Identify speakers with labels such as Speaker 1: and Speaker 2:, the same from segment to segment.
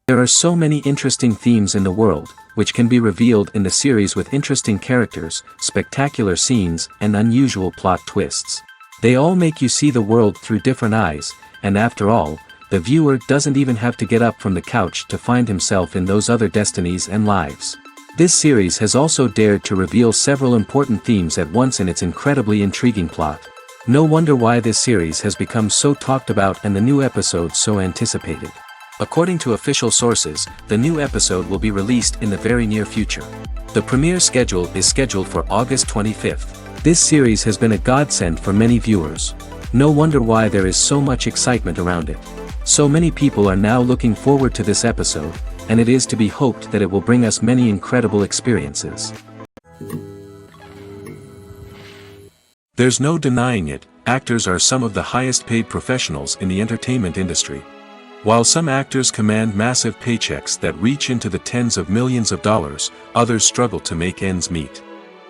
Speaker 1: There are so many interesting themes in the world, which can be revealed in the series with interesting characters, spectacular scenes, and unusual plot twists. They all make you see the world through different eyes, and after all, the viewer doesn't even have to get up from the couch to find himself in those other destinies and lives. This series has also dared to reveal several important themes at once in its incredibly intriguing plot. No wonder why this series has become so talked about and the new episodes so anticipated. According to official sources, the new episode will be released in the very near future. The premiere schedule is scheduled for August 25th. This series has been a godsend for many viewers. No wonder why there is so much excitement around it. So many people are now looking forward to this episode, and it is to be hoped that it will bring us many incredible experiences. There's no denying it, actors are some of the highest paid professionals in the entertainment industry. While some actors command massive paychecks that reach into the tens of millions of dollars, others struggle to make ends meet.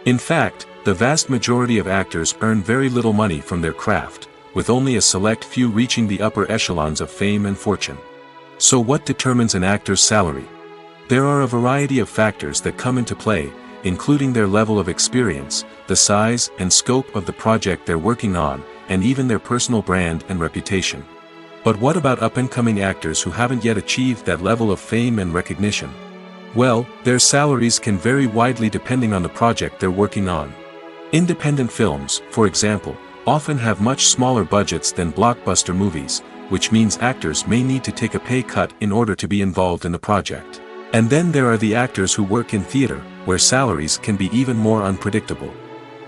Speaker 1: In fact, the vast majority of actors earn very little money from their craft, with only a select few reaching the upper echelons of fame and fortune. So what determines an actor's salary? There are a variety of factors that come into play, including their level of experience, the size and scope of the project they're working on, and even their personal brand and reputation. But what about up-and-coming actors who haven't yet achieved that level of fame and recognition? Well, their salaries can vary widely depending on the project they're working on. Independent films, for example, often have much smaller budgets than blockbuster movies, which means actors may need to take a pay cut in order to be involved in the project. And then there are the actors who work in theater, where salaries can be even more unpredictable.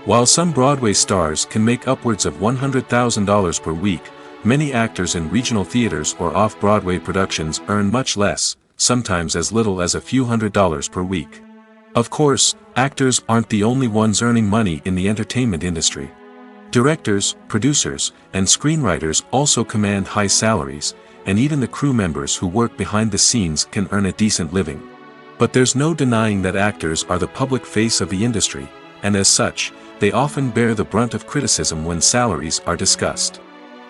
Speaker 1: While some Broadway stars can make upwards of $100,000 per week, many actors in regional theaters or off-Broadway productions earn much less, sometimes as little as a few $100s per week. Of course, actors aren't the only ones earning money in the entertainment industry. Directors, producers, and screenwriters also command high salaries, and even the crew members who work behind the scenes can earn a decent living. But there's no denying that actors are the public face of the industry, and as such, they often bear the brunt of criticism when salaries are discussed.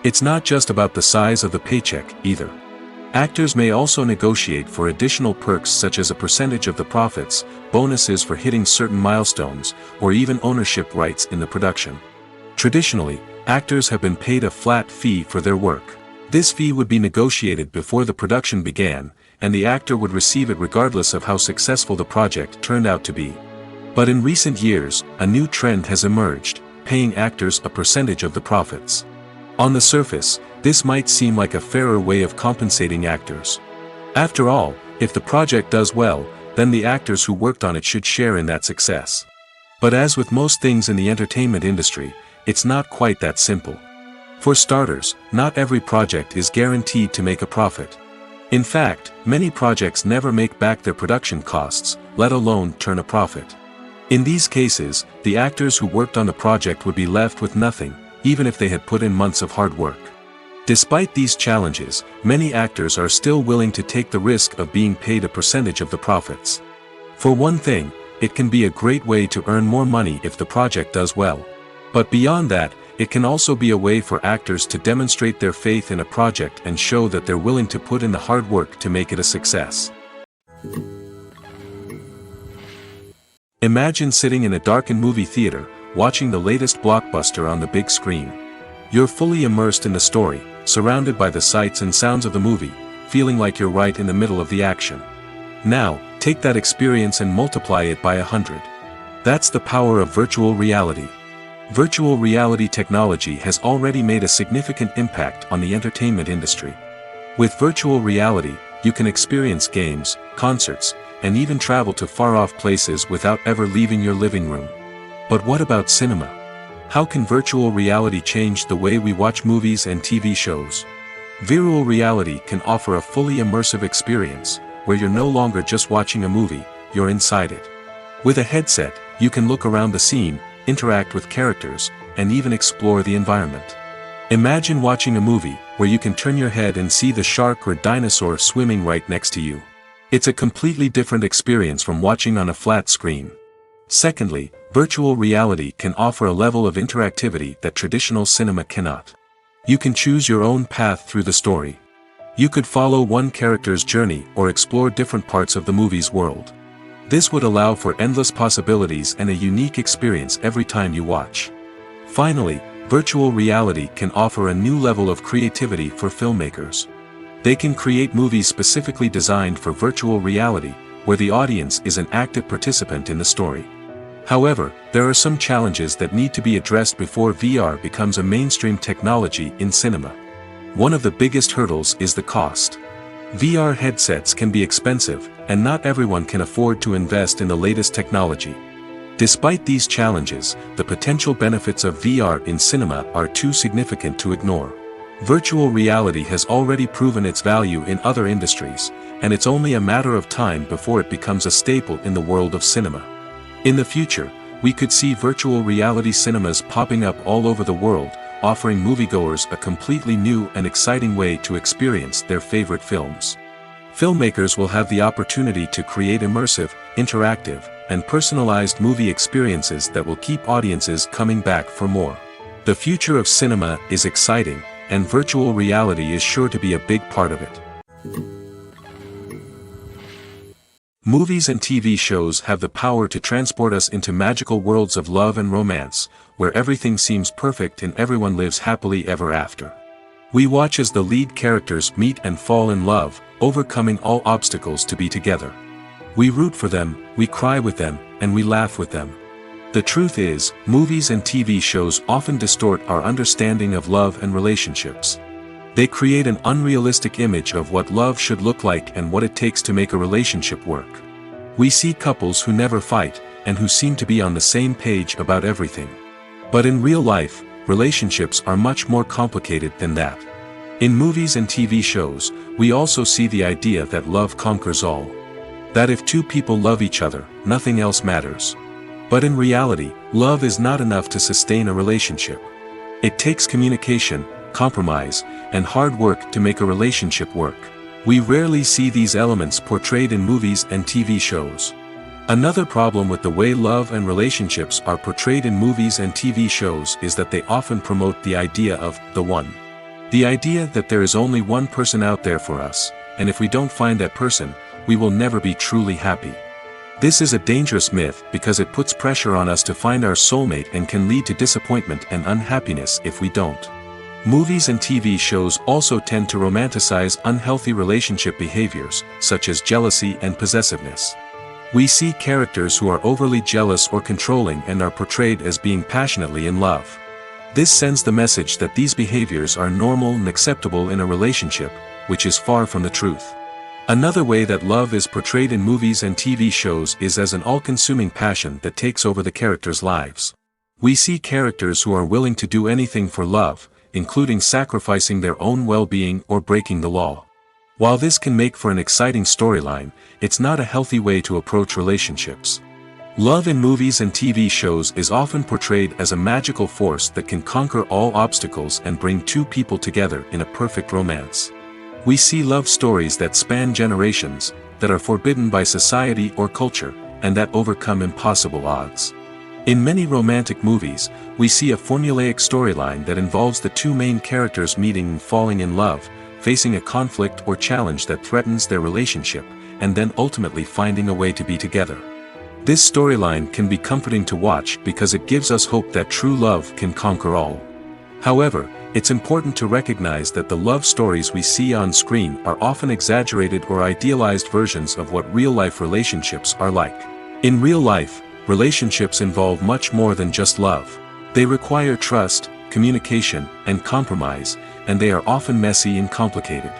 Speaker 1: It's not just about the size of the paycheck, either. Actors may also negotiate for additional perks such as a percentage of the profits, bonuses for hitting certain milestones, or even ownership rights in the production. Traditionally, actors have been paid a flat fee for their work. This fee would be negotiated before the production began, and the actor would receive it regardless of how successful the project turned out to be. But in recent years, a new trend has emerged, paying actors a percentage of the profits. On the surface, this might seem like a fairer way of compensating actors. After all, if the project does well, then the actors who worked on it should share in that success. But as with most things in the entertainment industry, it's not quite that simple. For starters, not every project is guaranteed to make a profit. In fact, many projects never make back their production costs, let alone turn a profit. In these cases, the actors who worked on the project would be left with nothing, even if they had put in months of hard work. Despite these challenges, many actors are still willing to take the risk of being paid a percentage of the profits. For one thing, it can be a great way to earn more money if the project does well. But beyond that, it can also be a way for actors to demonstrate their faith in a project and show that they're willing to put in the hard work to make it a success. Imagine sitting in a darkened movie theater, watching the latest blockbuster on the big screen. You're fully immersed in the story, surrounded by the sights and sounds of the movie, feeling like you're right in the middle of the action. Now, take that experience and multiply it by 100. That's the power of virtual reality. Virtual reality technology has already made a significant impact on the entertainment industry. With virtual reality, you can experience games, concerts, and even travel to far-off places without ever leaving your living room. But what about cinema? How can virtual reality change the way we watch movies and TV shows? Virtual reality can offer a fully immersive experience, where you're no longer just watching a movie, you're inside it. With a headset, you can look around the scene, interact with characters, and even explore the environment. Imagine watching a movie where you can turn your head and see the shark or dinosaur swimming right next to you. It's a completely different experience from watching on a flat screen. Secondly, virtual reality can offer a level of interactivity that traditional cinema cannot. You can choose your own path through the story. You could follow one character's journey or explore different parts of the movie's world. This would allow for endless possibilities and a unique experience every time you watch. Finally, virtual reality can offer a new level of creativity for filmmakers. They can create movies specifically designed for virtual reality, where the audience is an active participant in the story. However, there are some challenges that need to be addressed before VR becomes a mainstream technology in cinema. One of the biggest hurdles is the cost. VR headsets can be expensive, and not everyone can afford to invest in the latest technology. Despite these challenges, the potential benefits of VR in cinema are too significant to ignore. Virtual reality has already proven its value in other industries, and it's only a matter of time before it becomes a staple in the world of cinema. In the future, we could see virtual reality cinemas popping up all over the world, offering moviegoers a completely new and exciting way to experience their favorite films. Filmmakers will have the opportunity to create immersive, interactive, and personalized movie experiences that will keep audiences coming back for more. The future of cinema is exciting, and virtual reality is sure to be a big part of it. Movies and TV shows have the power to transport us into magical worlds of love and romance, where everything seems perfect and everyone lives happily ever after. We watch as the lead characters meet and fall in love, overcoming all obstacles to be together. We root for them, we cry with them, and we laugh with them. The truth is, movies and TV shows often distort our understanding of love and relationships. They create an unrealistic image of what love should look like and what it takes to make a relationship work. We see couples who never fight, and who seem to be on the same page about everything. But in real life, relationships are much more complicated than that. In movies and TV shows, we also see the idea that love conquers all. That if two people love each other, nothing else matters. But in reality, love is not enough to sustain a relationship. It takes communication, compromise, and hard work to make a relationship work. We rarely see these elements portrayed in movies and TV shows. Another problem with the way love and relationships are portrayed in movies and TV shows is that they often promote the idea of the one. The idea that there is only one person out there for us, and if we don't find that person, we will never be truly happy. This is a dangerous myth because it puts pressure on us to find our soulmate and can lead to disappointment and unhappiness if we don't. Movies and TV shows also tend to romanticize unhealthy relationship behaviors, such as jealousy and possessiveness. We see characters who are overly jealous or controlling and are portrayed as being passionately in love. This sends the message that these behaviors are normal and acceptable in a relationship, which is far from the truth. Another way that love is portrayed in movies and TV shows is as an all-consuming passion that takes over the characters' lives. We see characters who are willing to do anything for love, including sacrificing their own well-being or breaking the law. While this can make for an exciting storyline, it's not a healthy way to approach relationships. Love in movies and TV shows is often portrayed as a magical force that can conquer all obstacles and bring two people together in a perfect romance. We see love stories that span generations, that are forbidden by society or culture, and that overcome impossible odds. In many romantic movies, we see a formulaic storyline that involves the two main characters meeting and falling in love, facing a conflict or challenge that threatens their relationship, and then ultimately finding a way to be together. This storyline can be comforting to watch because it gives us hope that true love can conquer all. However, it's important to recognize that the love stories we see on screen are often exaggerated or idealized versions of what real-life relationships are like. In real life, relationships involve much more than just love. They require trust, communication, and compromise, and they are often messy and complicated.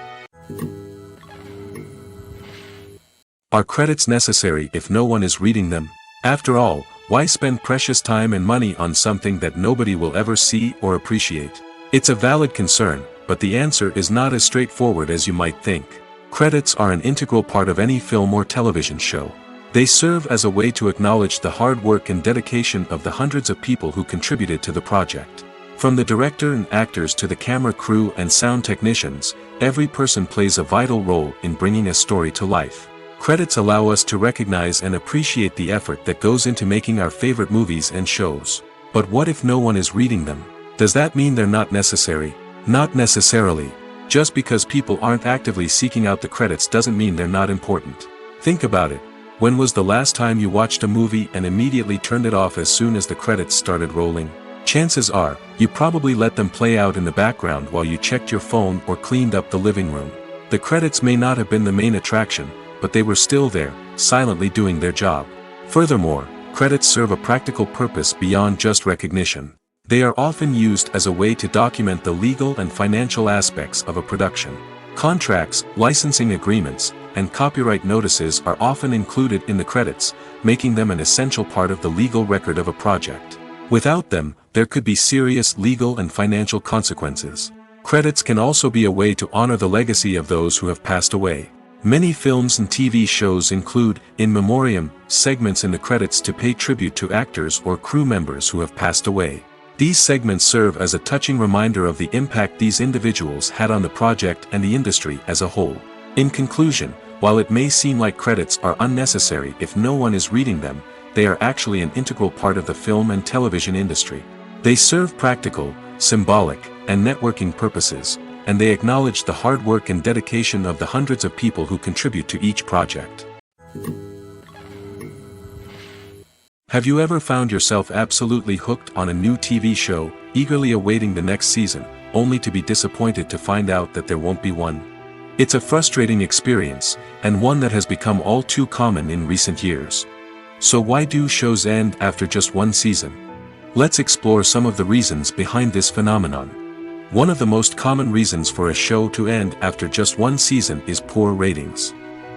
Speaker 1: Are credits necessary if no one is reading them? After all, why spend precious time and money on something that nobody will ever see or appreciate? It's a valid concern, but the answer is not as straightforward as you might think. Credits are an integral part of any film or television show. They serve as a way to acknowledge the hard work and dedication of the hundreds of people who contributed to the project. From the director and actors to the camera crew and sound technicians, every person plays a vital role in bringing a story to life. Credits allow us to recognize and appreciate the effort that goes into making our favorite movies and shows. But what if no one is reading them? Does that mean they're not necessary? Not necessarily. Just because people aren't actively seeking out the credits doesn't mean they're not important. Think about it. When was the last time you watched a movie and immediately turned it off as soon as the credits started rolling? Chances are, you probably let them play out in the background while you checked your phone or cleaned up the living room. The credits may not have been the main attraction, but they were still there, silently doing their job. Furthermore, credits serve a practical purpose beyond just recognition. They are often used as a way to document the legal and financial aspects of a production. Contracts, licensing agreements, and copyright notices are often included in the credits, making them an essential part of the legal record of a project. Without them, there could be serious legal and financial consequences. Credits can also be a way to honor the legacy of those who have passed away. Many films and TV shows include, in memoriam, segments in the credits to pay tribute to actors or crew members who have passed away. These segments serve as a touching reminder of the impact these individuals had on the project and the industry as a whole. In conclusion, while it may seem like credits are unnecessary if no one is reading them, they are actually an integral part of the film and television industry. They serve practical, symbolic, and networking purposes, and they acknowledge the hard work and dedication of the hundreds of people who contribute to each project. Have you ever found yourself absolutely hooked on a new TV show, eagerly awaiting the next season, only to be disappointed to find out that there won't be one? It's a frustrating experience, and one that has become all too common in recent years. So why do shows end after just one season? Let's explore some of the reasons behind this phenomenon. One of the most common reasons for a show to end after just one season is poor ratings.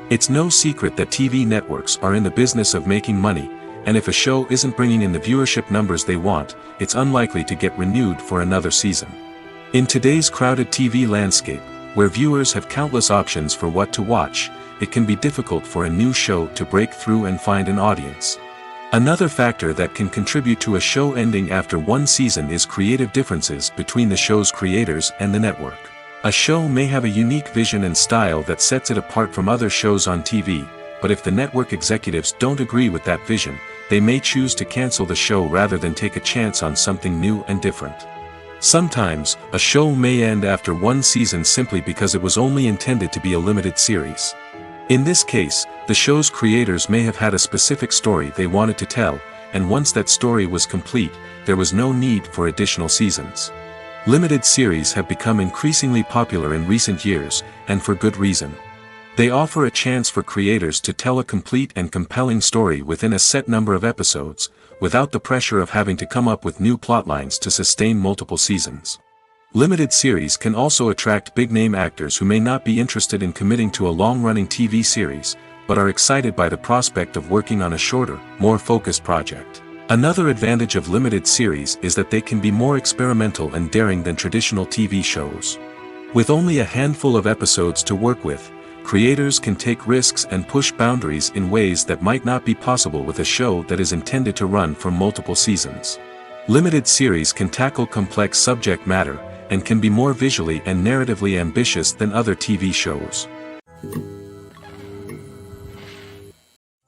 Speaker 1: It's no secret that TV networks are in the business of making money, and if a show isn't bringing in the viewership numbers they want, it's unlikely to get renewed for another season. In today's crowded TV landscape, where viewers have countless options for what to watch, it can be difficult for a new show to break through and find an audience. Another factor that can contribute to a show ending after one season is creative differences between the show's creators and the network. A show may have a unique vision and style that sets it apart from other shows on TV, but if the network executives don't agree with that vision, they may choose to cancel the show rather than take a chance on something new and different. Sometimes, a show may end after one season simply because it was only intended to be a limited series. In this case, the show's creators may have had a specific story they wanted to tell, and once that story was complete, there was no need for additional seasons. Limited series have become increasingly popular in recent years, and for good reason. They offer a chance for creators to tell a complete and compelling story within a set number of episodes, without the pressure of having to come up with new plotlines to sustain multiple seasons. Limited series can also attract big-name actors who may not be interested in committing to a long-running TV series, but are excited by the prospect of working on a shorter, more focused project. Another advantage of limited series is that they can be more experimental and daring than traditional TV shows. With only a handful of episodes to work with, creators can take risks and push boundaries in ways that might not be possible with a show that is intended to run for multiple seasons. Limited series can tackle complex subject matter, and can be more visually and narratively ambitious than other TV shows.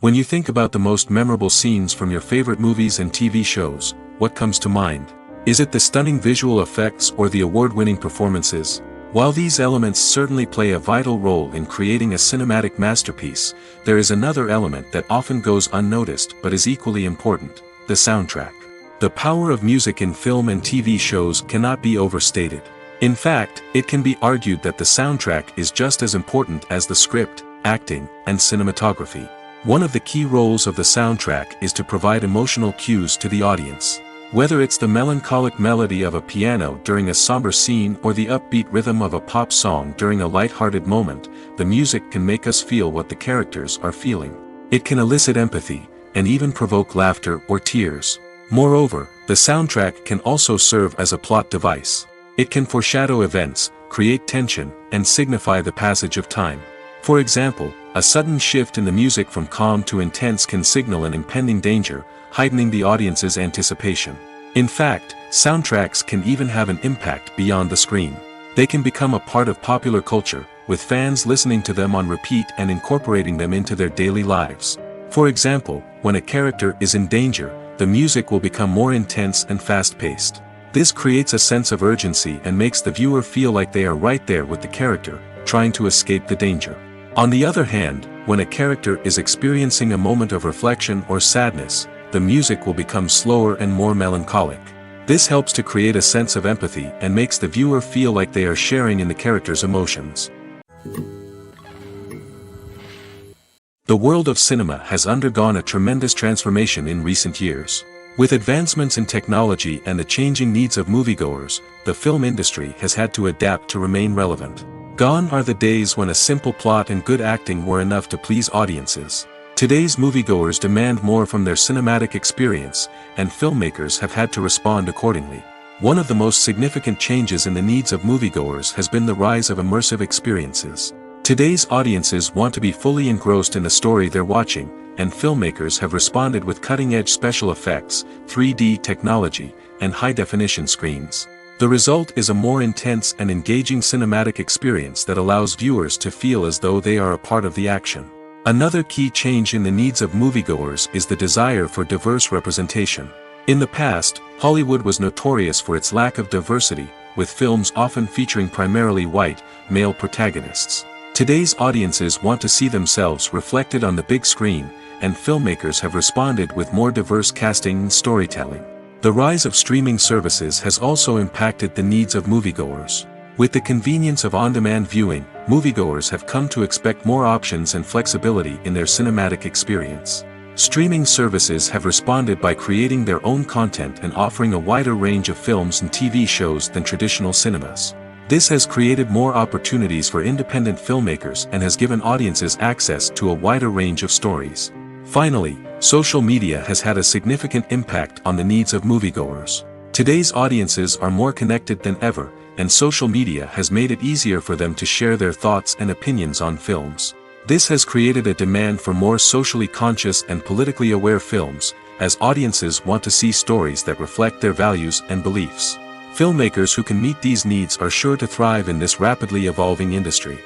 Speaker 1: When you think about the most memorable scenes from your favorite movies and TV shows, what comes to mind? Is it the stunning visual effects or the award-winning performances? While these elements certainly play a vital role in creating a cinematic masterpiece, there is another element that often goes unnoticed but is equally important: the soundtrack. The power of music in film and TV shows cannot be overstated. In fact, it can be argued that the soundtrack is just as important as the script, acting, and cinematography. One of the key roles of the soundtrack is to provide emotional cues to the audience. Whether it's the melancholic melody of a piano during a somber scene or the upbeat rhythm of a pop song during a light-hearted moment, the music can make us feel what the characters are feeling. It can elicit empathy, and even provoke laughter or tears. Moreover, the soundtrack can also serve as a plot device. It can foreshadow events, create tension, and signify the passage of time. For example, a sudden shift in the music from calm to intense can signal an impending danger, heightening the audience's anticipation. In fact, soundtracks can even have an impact beyond the screen. They can become a part of popular culture, with fans listening to them on repeat and incorporating them into their daily lives. For example, when a character is in danger, the music will become more intense and fast-paced. This creates a sense of urgency and makes the viewer feel like they are right there with the character, trying to escape the danger. On the other hand, when a character is experiencing a moment of reflection or sadness, the music will become slower and more melancholic. This helps to create a sense of empathy and makes the viewer feel like they are sharing in the character's emotions. The world of cinema has undergone a tremendous transformation in recent years. With advancements in technology and the changing needs of moviegoers, the film industry has had to adapt to remain relevant. Gone are the days when a simple plot and good acting were enough to please audiences. Today's moviegoers demand more from their cinematic experience, and filmmakers have had to respond accordingly. One of the most significant changes in the needs of moviegoers has been the rise of immersive experiences. Today's audiences want to be fully engrossed in the story they're watching, and filmmakers have responded with cutting-edge special effects, 3D technology, and high-definition screens. The result is a more intense and engaging cinematic experience that allows viewers to feel as though they are a part of the action. Another key change in the needs of moviegoers is the desire for diverse representation. In the past, Hollywood was notorious for its lack of diversity, with films often featuring primarily white, male protagonists. Today's audiences want to see themselves reflected on the big screen, and filmmakers have responded with more diverse casting and storytelling. The rise of streaming services has also impacted the needs of moviegoers. With the convenience of on-demand viewing, moviegoers have come to expect more options and flexibility in their cinematic experience. Streaming services have responded by creating their own content and offering a wider range of films and TV shows than traditional cinemas. This has created more opportunities for independent filmmakers and has given audiences access to a wider range of stories. Finally, social media has had a significant impact on the needs of moviegoers. Today's audiences are more connected than ever, and social media has made it easier for them to share their thoughts and opinions on films. This has created a demand for more socially conscious and politically aware films, as audiences want to see stories that reflect their values and beliefs. Filmmakers who can meet these needs are sure to thrive in this rapidly evolving industry.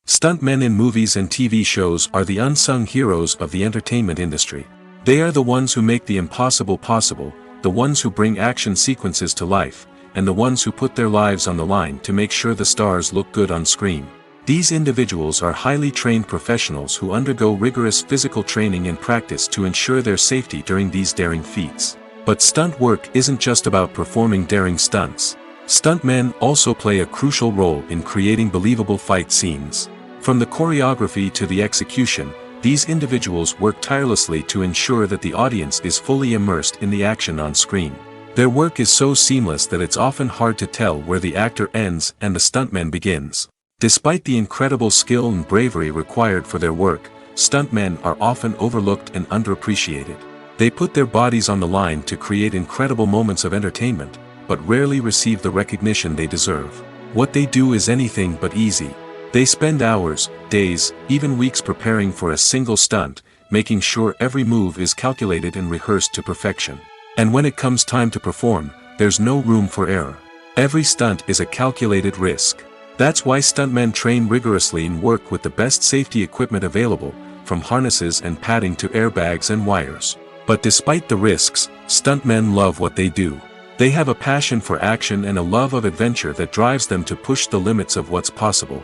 Speaker 1: Stuntmen in movies and TV shows are the unsung heroes of the entertainment industry. They are the ones who make the impossible possible, the ones who bring action sequences to life, and the ones who put their lives on the line to make sure the stars look good on screen. These individuals are highly trained professionals who undergo rigorous physical training and practice to ensure their safety during these daring feats. But stunt work isn't just about performing daring stunts. Stuntmen also play a crucial role in creating believable fight scenes. From the choreography to the execution, these individuals work tirelessly to ensure that the audience is fully immersed in the action on screen. Their work is so seamless that it's often hard to tell where the actor ends and the stuntman begins. Despite the incredible skill and bravery required for their work, stuntmen are often overlooked and underappreciated. They put their bodies on the line to create incredible moments of entertainment, but rarely receive the recognition they deserve. What they do is anything but easy. They spend hours, days, even weeks preparing for a single stunt, making sure every move is calculated and rehearsed to perfection. And when it comes time to perform, there's no room for error. Every stunt is a calculated risk. That's why stuntmen train rigorously and work with the best safety equipment available, from harnesses and padding to airbags and wires. But despite the risks, stuntmen love what they do. They have a passion for action and a love of adventure that drives them to push the limits of what's possible.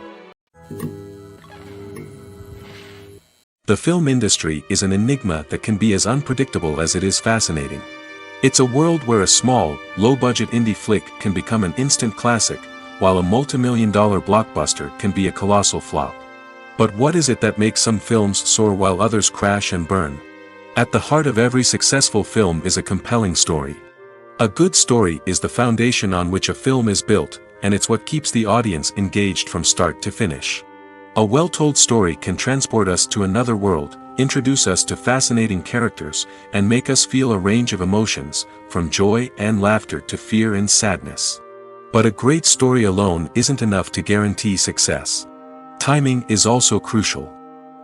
Speaker 1: The film industry is an enigma that can be as unpredictable as it is fascinating. It's a world where a small, low-budget indie flick can become an instant classic, while a multi-million-dollar blockbuster can be a colossal flop. But what is it that makes some films soar while others crash and burn? At the heart of every successful film is a compelling story. A good story is the foundation on which a film is built, and it's what keeps the audience engaged from start to finish. A well-told story can transport us to another world, introduce us to fascinating characters, and make us feel a range of emotions, from joy and laughter to fear and sadness. But a great story alone isn't enough to guarantee success. Timing is also crucial.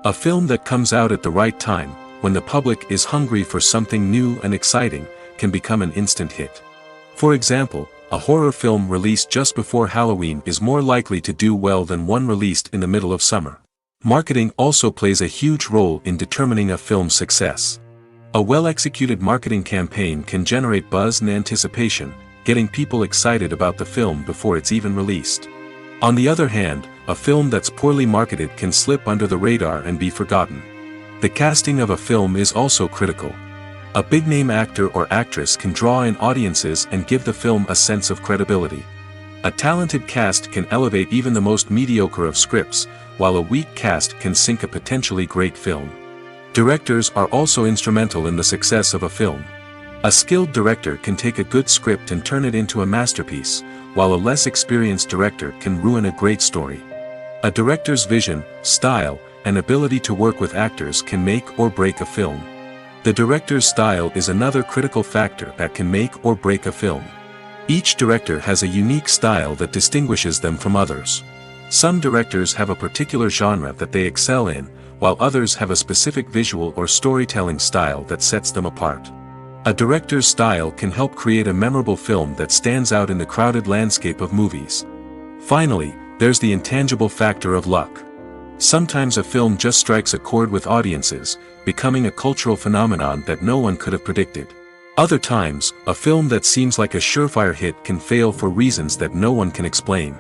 Speaker 1: A film that comes out at the right time, when the public is hungry for something new and exciting, can become an instant hit. For example, a horror film released just before Halloween is more likely to do well than one released in the middle of summer. Marketing also plays a huge role in determining a film's success. A well-executed marketing campaign can generate buzz and anticipation, getting people excited about the film before it's even released. On the other hand, a film that's poorly marketed can slip under the radar and be forgotten. The casting of a film is also critical. A big-name actor or actress can draw in audiences and give the film a sense of credibility. A talented cast can elevate even the most mediocre of scripts, while a weak cast can sink a potentially great film. Directors are also instrumental in the success of a film. A skilled director can take a good script and turn it into a masterpiece, while a less experienced director can ruin a great story. A director's vision, style, and ability to work with actors can make or break a film. The director's style is another critical factor that can make or break a film. Each director has a unique style that distinguishes them from others. Some directors have a particular genre that they excel in, while others have a specific visual or storytelling style that sets them apart. A director's style can help create a memorable film that stands out in the crowded landscape of movies. Finally, there's the intangible factor of luck. Sometimes a film just strikes a chord with audiences, becoming a cultural phenomenon that no one could have predicted. Other times, a film that seems like a surefire hit can fail for reasons that no one can explain.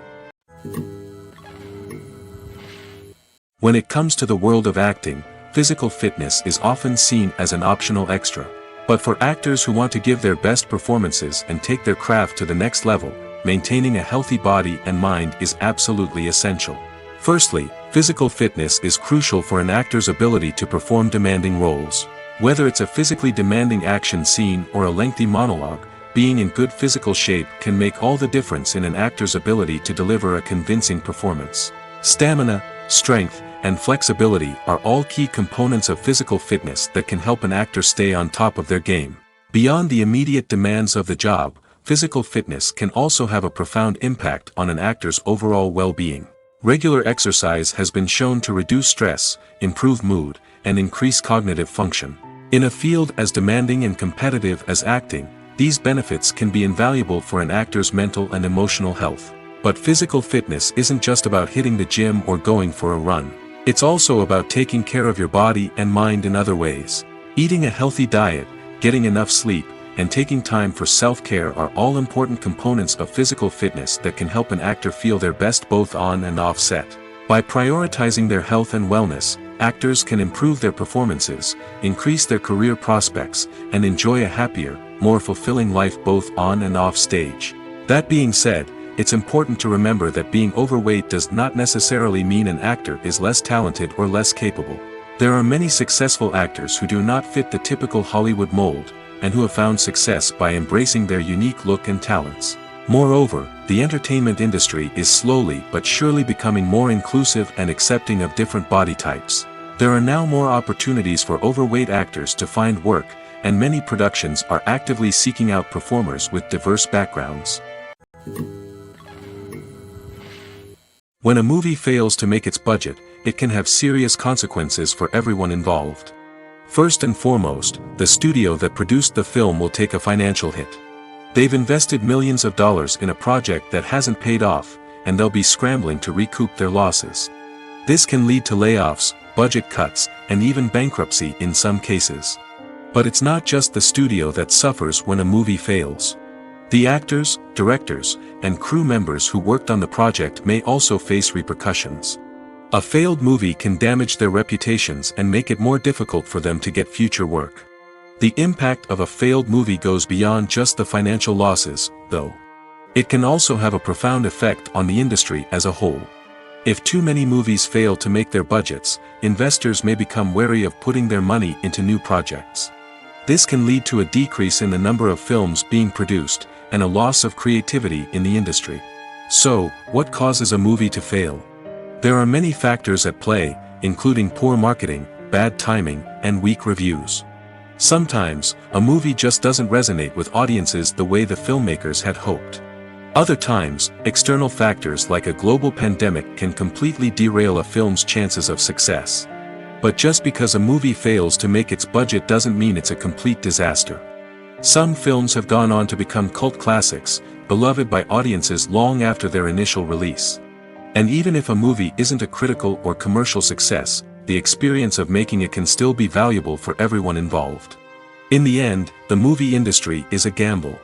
Speaker 1: When it comes to the world of acting, physical fitness is often seen as an optional extra. But for actors who want to give their best performances and take their craft to the next level, maintaining a healthy body and mind is absolutely essential. Firstly, physical fitness is crucial for an actor's ability to perform demanding roles. Whether it's a physically demanding action scene or a lengthy monologue, being in good physical shape can make all the difference in an actor's ability to deliver a convincing performance. Stamina, strength, and flexibility are all key components of physical fitness that can help an actor stay on top of their game. Beyond the immediate demands of the job, physical fitness can also have a profound impact on an actor's overall well-being. Regular exercise has been shown to reduce stress, improve mood, and increase cognitive function. In a field as demanding and competitive as acting, these benefits can be invaluable for an actor's mental and emotional health. But physical fitness isn't just about hitting the gym or going for a run. It's also about taking care of your body and mind in other ways. Eating a healthy diet, getting enough sleep, and taking time for self-care are all important components of physical fitness that can help an actor feel their best both on and off set. By prioritizing their health and wellness, actors can improve their performances, increase their career prospects, and enjoy a happier, more fulfilling life both on and off stage. That being said, it's important to remember that being overweight does not necessarily mean an actor is less talented or less capable. There are many successful actors who do not fit the typical Hollywood mold, and who have found success by embracing their unique look and talents. Moreover, the entertainment industry is slowly but surely becoming more inclusive and accepting of different body types. There are now more opportunities for overweight actors to find work, and many productions are actively seeking out performers with diverse backgrounds. When a movie fails to make its budget, it can have serious consequences for everyone involved. First and foremost, the studio that produced the film will take a financial hit. They've invested millions of dollars in a project that hasn't paid off, and they'll be scrambling to recoup their losses. This can lead to layoffs, budget cuts, and even bankruptcy in some cases. But it's not just the studio that suffers when a movie fails. The actors, directors, and crew members who worked on the project may also face repercussions. A failed movie can damage their reputations and make it more difficult for them to get future work. The impact of a failed movie goes beyond just the financial losses, though. It can also have a profound effect on the industry as a whole. If too many movies fail to make their budgets, investors may become wary of putting their money into new projects. This can lead to a decrease in the number of films being produced, and a loss of creativity in the industry. So, what causes a movie to fail? There are many factors at play, including poor marketing, bad timing, and weak reviews. Sometimes, a movie just doesn't resonate with audiences the way the filmmakers had hoped. Other times, external factors like a global pandemic can completely derail a film's chances of success. But just because a movie fails to make its budget doesn't mean it's a complete disaster. Some films have gone on to become cult classics, beloved by audiences long after their initial release. And even if a movie isn't a critical or commercial success, the experience of making it can still be valuable for everyone involved. In the end, the movie industry is a gamble.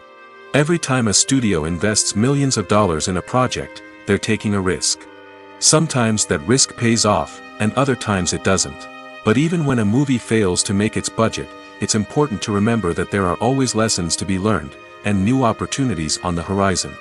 Speaker 1: Every time a studio invests millions of dollars in a project, they're taking a risk. Sometimes that risk pays off, and other times it doesn't. But even when a movie fails to make its budget, it's important to remember that there are always lessons to be learned, and new opportunities on the horizon.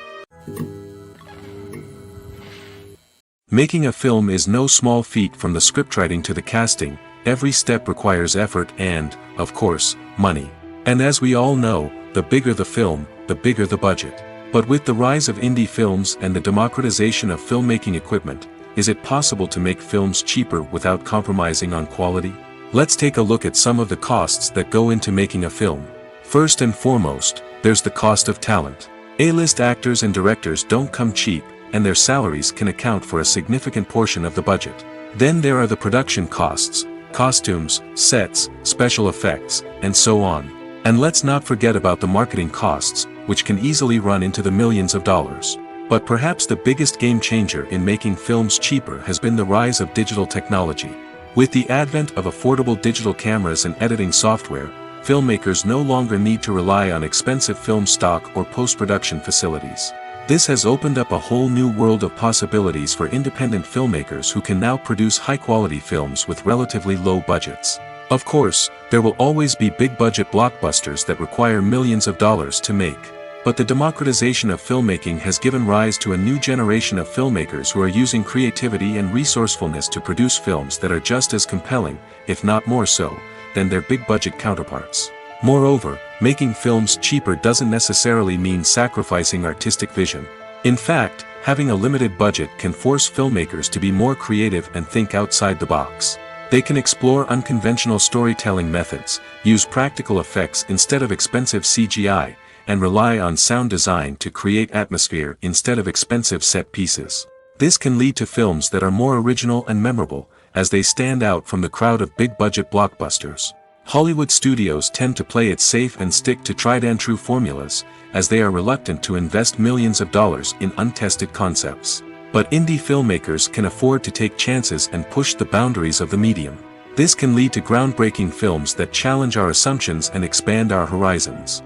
Speaker 1: Making a film is no small feat. From the scriptwriting to the casting, every step requires effort and, of course, money. And as we all know, the bigger the film, the bigger the budget. But with the rise of indie films and the democratization of filmmaking equipment, is it possible to make films cheaper without compromising on quality? Let's take a look at some of the costs that go into making a film. First and foremost, there's the cost of talent. A-list actors and directors don't come cheap, and their salaries can account for a significant portion of the budget. Then there are the production costs, costumes, sets, special effects, and so on. And let's not forget about the marketing costs, which can easily run into the millions of dollars. But perhaps the biggest game changer in making films cheaper has been the rise of digital technology. With the advent of affordable digital cameras and editing software, filmmakers no longer need to rely on expensive film stock or post-production facilities. This has opened up a whole new world of possibilities for independent filmmakers who can now produce high-quality films with relatively low budgets. Of course, there will always be big-budget blockbusters that require millions of dollars to make. But the democratization of filmmaking has given rise to a new generation of filmmakers who are using creativity and resourcefulness to produce films that are just as compelling, if not more so, than their big-budget counterparts. Moreover, making films cheaper doesn't necessarily mean sacrificing artistic vision. In fact, having a limited budget can force filmmakers to be more creative and think outside the box. They can explore unconventional storytelling methods, use practical effects instead of expensive CGI, and rely on sound design to create atmosphere instead of expensive set pieces. This can lead to films that are more original and memorable, as they stand out from the crowd of big-budget blockbusters. Hollywood studios tend to play it safe and stick to tried-and-true formulas, as they are reluctant to invest millions of dollars in untested concepts. But indie filmmakers can afford to take chances and push the boundaries of the medium. This can lead to groundbreaking films that challenge our assumptions and expand our horizons.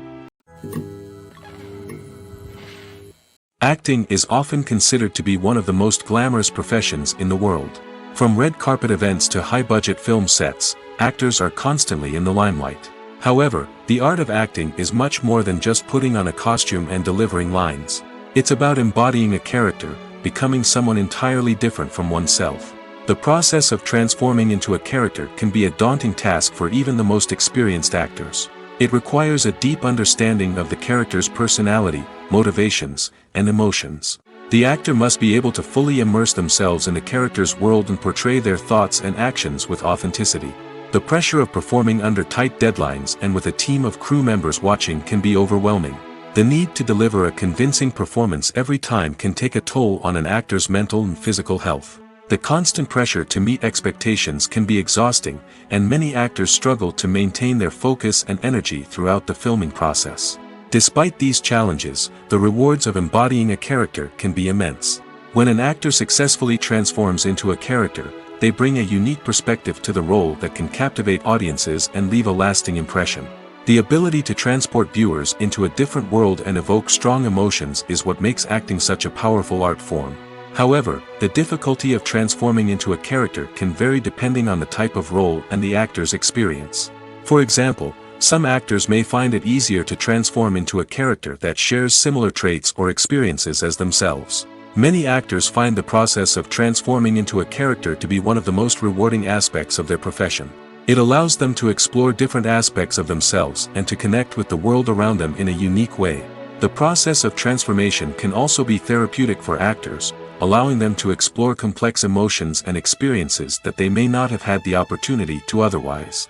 Speaker 1: Acting is often considered to be one of the most glamorous professions in the world. From red carpet events to high-budget film sets, actors are constantly in the limelight. However, the art of acting is much more than just putting on a costume and delivering lines. It's about embodying a character, becoming someone entirely different from oneself. The process of transforming into a character can be a daunting task for even the most experienced actors. It requires a deep understanding of the character's personality, motivations, and emotions. The actor must be able to fully immerse themselves in the character's world and portray their thoughts and actions with authenticity. The pressure of performing under tight deadlines and with a team of crew members watching can be overwhelming. The need to deliver a convincing performance every time can take a toll on an actor's mental and physical health. The constant pressure to meet expectations can be exhausting, and many actors struggle to maintain their focus and energy throughout the filming process. Despite these challenges, the rewards of embodying a character can be immense. When an actor successfully transforms into a character, they bring a unique perspective to the role that can captivate audiences and leave a lasting impression. The ability to transport viewers into a different world and evoke strong emotions is what makes acting such a powerful art form. However, the difficulty of transforming into a character can vary depending on the type of role and the actor's experience. For example, some actors may find it easier to transform into a character that shares similar traits or experiences as themselves. Many actors find the process of transforming into a character to be one of the most rewarding aspects of their profession. It allows them to explore different aspects of themselves and to connect with the world around them in a unique way. The process of transformation can also be therapeutic for actors, allowing them to explore complex emotions and experiences that they may not have had the opportunity to otherwise.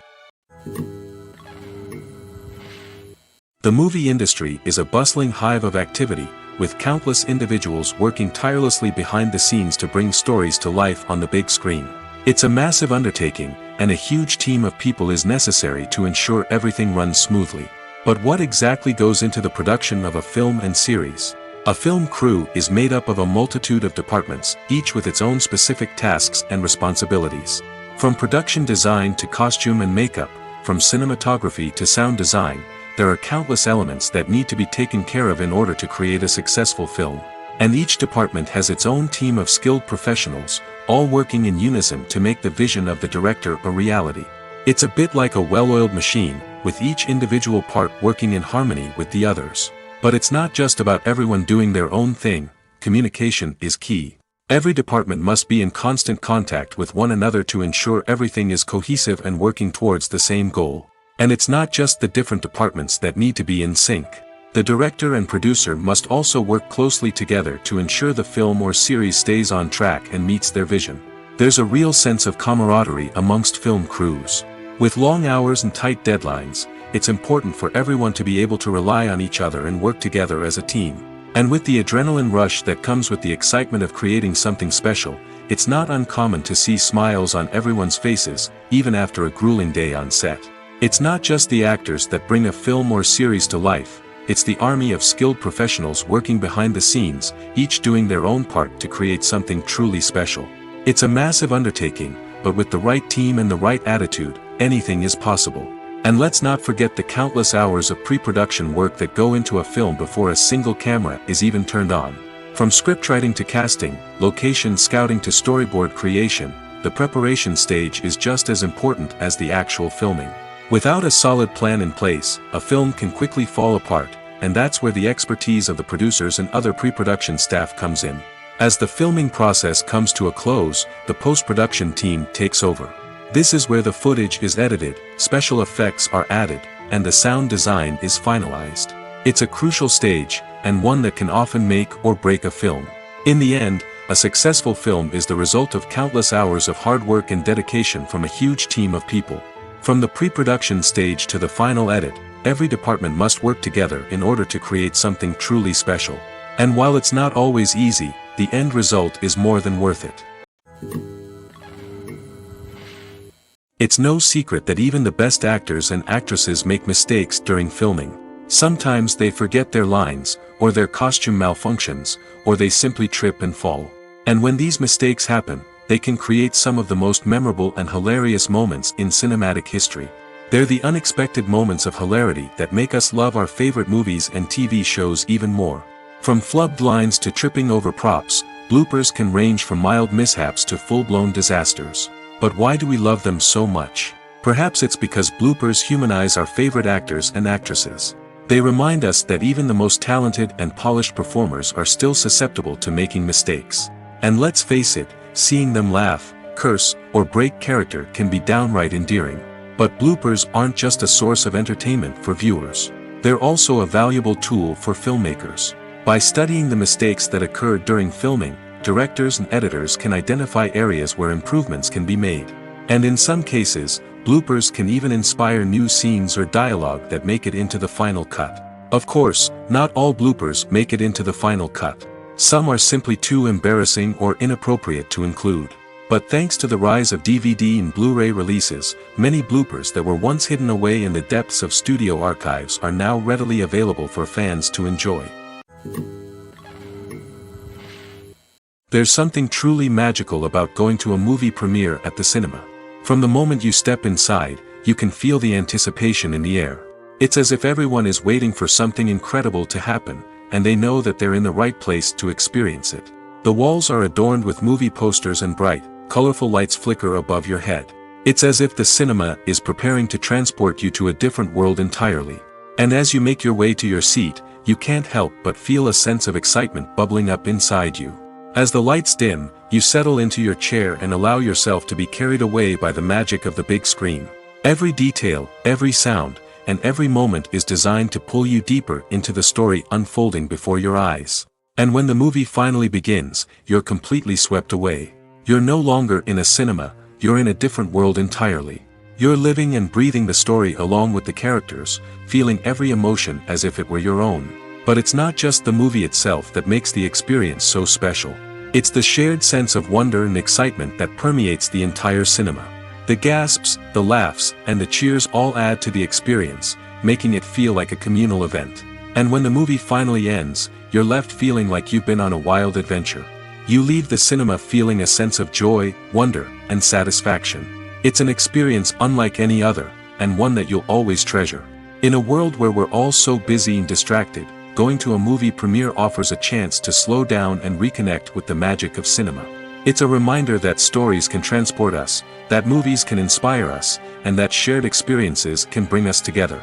Speaker 1: The movie industry is a bustling hive of activity, with countless individuals working tirelessly behind the scenes to bring stories to life on the big screen. It's a massive undertaking, and a huge team of people is necessary to ensure everything runs smoothly. But what exactly goes into the production of a film and series? A film crew is made up of a multitude of departments, each with its own specific tasks and responsibilities. From production design to costume and makeup, from cinematography to sound design, there are countless elements that need to be taken care of in order to create a successful film. And each department has its own team of skilled professionals, all working in unison to make the vision of the director a reality. It's a bit like a well-oiled machine, with each individual part working in harmony with the others. But it's not just about everyone doing their own thing. Communication is key. Every department must be in constant contact with one another to ensure everything is cohesive and working towards the same goal. And it's not just the different departments that need to be in sync. The director and producer must also work closely together to ensure the film or series stays on track and meets their vision. There's a real sense of camaraderie amongst film crews. With long hours and tight deadlines, it's important for everyone to be able to rely on each other and work together as a team. And with the adrenaline rush that comes with the excitement of creating something special, it's not uncommon to see smiles on everyone's faces, even after a grueling day on set. It's not just the actors that bring a film or series to life, it's the army of skilled professionals working behind the scenes, each doing their own part to create something truly special. It's a massive undertaking, but with the right team and the right attitude, anything is possible. And let's not forget the countless hours of pre-production work that go into a film before a single camera is even turned on. From scriptwriting to casting, location scouting to storyboard creation, the preparation stage is just as important as the actual filming. Without a solid plan in place, a film can quickly fall apart, and that's where the expertise of the producers and other pre-production staff comes in. As the filming process comes to a close, the post-production team takes over. This is where the footage is edited, special effects are added, and the sound design is finalized. It's a crucial stage, and one that can often make or break a film. In the end, a successful film is the result of countless hours of hard work and dedication from a huge team of people. From the pre-production stage to the final edit, every department must work together in order to create something truly special. And while it's not always easy, the end result is more than worth it. It's no secret that even the best actors and actresses make mistakes during filming. Sometimes they forget their lines, or their costume malfunctions, or they simply trip and fall. And when these mistakes happen, they can create some of the most memorable and hilarious moments in cinematic history. They're the unexpected moments of hilarity that make us love our favorite movies and TV shows even more. From flubbed lines to tripping over props, bloopers can range from mild mishaps to full-blown disasters. But why do we love them so much? Perhaps it's because bloopers humanize our favorite actors and actresses. They remind us that even the most talented and polished performers are still susceptible to making mistakes. And let's face it, seeing them laugh, curse, or break character can be downright endearing. But bloopers aren't just a source of entertainment for viewers. They're also a valuable tool for filmmakers. By studying the mistakes that occurred during filming, directors and editors can identify areas where improvements can be made. And in some cases, bloopers can even inspire new scenes or dialogue that make it into the final cut. Of course, not all bloopers make it into the final cut. Some are simply too embarrassing or inappropriate to include. But thanks to the rise of DVD and Blu-ray releases, many bloopers that were once hidden away in the depths of studio archives are now readily available for fans to enjoy. There's something truly magical about going to a movie premiere at the cinema. From the moment you step inside, you can feel the anticipation in the air. It's as if everyone is waiting for something incredible to happen, and they know that they're in the right place to experience it. The walls are adorned with movie posters and bright, colorful lights flicker above your head. It's as if the cinema is preparing to transport you to a different world entirely. And as you make your way to your seat, you can't help but feel a sense of excitement bubbling up inside you. As the lights dim, you settle into your chair and allow yourself to be carried away by the magic of the big screen. Every detail, every sound, and every moment is designed to pull you deeper into the story unfolding before your eyes. And when the movie finally begins, you're completely swept away. You're no longer in a cinema, you're in a different world entirely. You're living and breathing the story along with the characters, feeling every emotion as if it were your own. But it's not just the movie itself that makes the experience so special. It's the shared sense of wonder and excitement that permeates the entire cinema. The gasps, the laughs, and the cheers all add to the experience, making it feel like a communal event. And when the movie finally ends, you're left feeling like you've been on a wild adventure. You leave the cinema feeling a sense of joy, wonder, and satisfaction. It's an experience unlike any other, and one that you'll always treasure. In a world where we're all so busy and distracted, going to a movie premiere offers a chance to slow down and reconnect with the magic of cinema. It's a reminder that stories can transport us, that movies can inspire us, and that shared experiences can bring us together.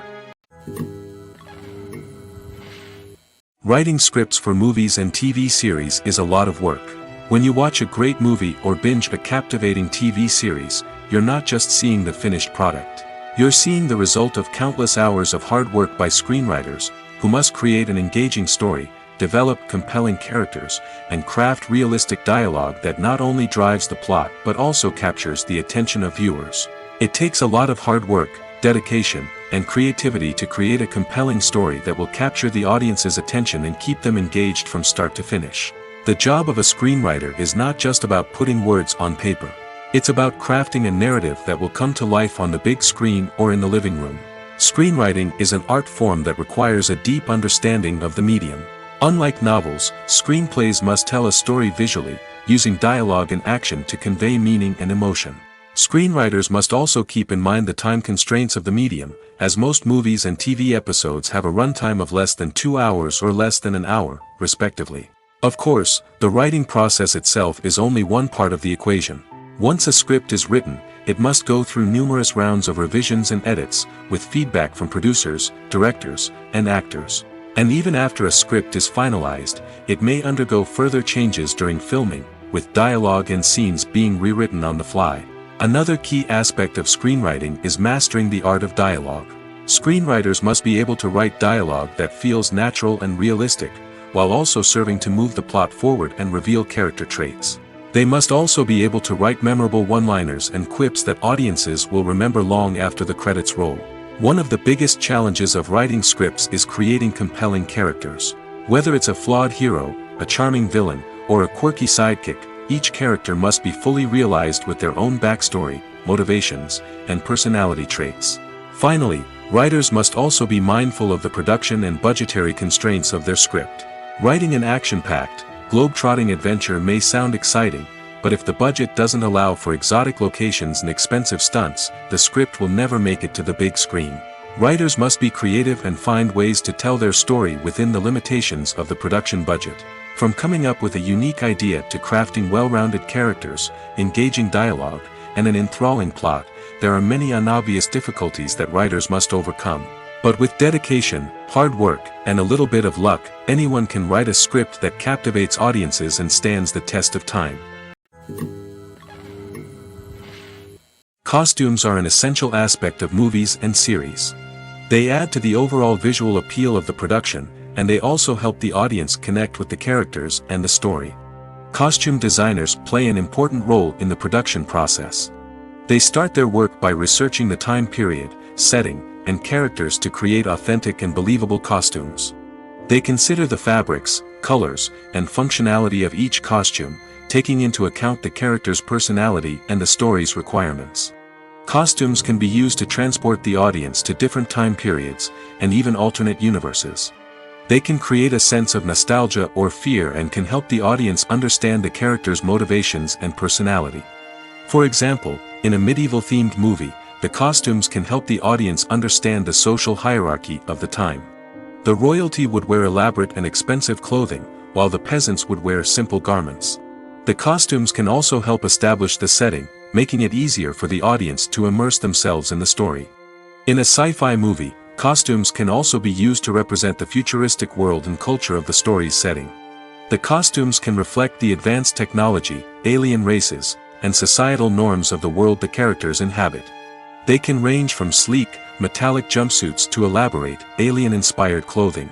Speaker 1: Writing scripts for movies and TV series is a lot of work. When you watch a great movie or binge a captivating TV series, you're not just seeing the finished product. You're seeing the result of countless hours of hard work by screenwriters, who must create an engaging story, develop compelling characters, and craft realistic dialogue that not only drives the plot but also captures the attention of viewers. It takes a lot of hard work, dedication, and creativity to create a compelling story that will capture the audience's attention and keep them engaged from start to finish. The job of a screenwriter is not just about putting words on paper. It's about crafting a narrative that will come to life on the big screen or in the living room. Screenwriting is an art form that requires a deep understanding of the medium. Unlike novels, screenplays must tell a story visually, using dialogue and action to convey meaning and emotion. Screenwriters must also keep in mind the time constraints of the medium, as most movies and TV episodes have a runtime of less than 2 hours or less than an hour, respectively. Of course, the writing process itself is only one part of the equation. Once a script is written, it must go through numerous rounds of revisions and edits, with feedback from producers, directors, and actors. And even after a script is finalized, it may undergo further changes during filming, with dialogue and scenes being rewritten on the fly. Another key aspect of screenwriting is mastering the art of dialogue. Screenwriters must be able to write dialogue that feels natural and realistic, while also serving to move the plot forward and reveal character traits. They must also be able to write memorable one-liners and quips that audiences will remember long after the credits roll. One of the biggest challenges of writing scripts is creating compelling characters. Whether it's a flawed hero, a charming villain, or a quirky sidekick, each character must be fully realized with their own backstory, motivations, and personality traits. Finally, writers must also be mindful of the production and budgetary constraints of their script. Writing an action-packed, globe-trotting adventure may sound exciting, but if the budget doesn't allow for exotic locations and expensive stunts, the script will never make it to the big screen. Writers must be creative and find ways to tell their story within the limitations of the production budget. From coming up with a unique idea to crafting well-rounded characters, engaging dialogue, and an enthralling plot, there are many unobvious difficulties that writers must overcome. But with dedication, hard work, and a little bit of luck, anyone can write a script that captivates audiences and stands the test of time. Costumes are an essential aspect of movies and series. They add to the overall visual appeal of the production, and they also help the audience connect with the characters and the story. Costume designers play an important role in the production process. They start their work by researching the time period, setting, and characters to create authentic and believable costumes. They consider the fabrics, colors, and functionality of each costume, taking into account the character's personality and the story's requirements. Costumes can be used to transport the audience to different time periods, and even alternate universes. They can create a sense of nostalgia or fear and can help the audience understand the character's motivations and personality. For example, in a medieval-themed movie, the costumes can help the audience understand the social hierarchy of the time. The royalty would wear elaborate and expensive clothing, while the peasants would wear simple garments. The costumes can also help establish the setting, making it easier for the audience to immerse themselves in the story. In a sci-fi movie, costumes can also be used to represent the futuristic world and culture of the story's setting. The costumes can reflect the advanced technology, alien races, and societal norms of the world the characters inhabit. They can range from sleek, metallic jumpsuits to elaborate, alien-inspired clothing.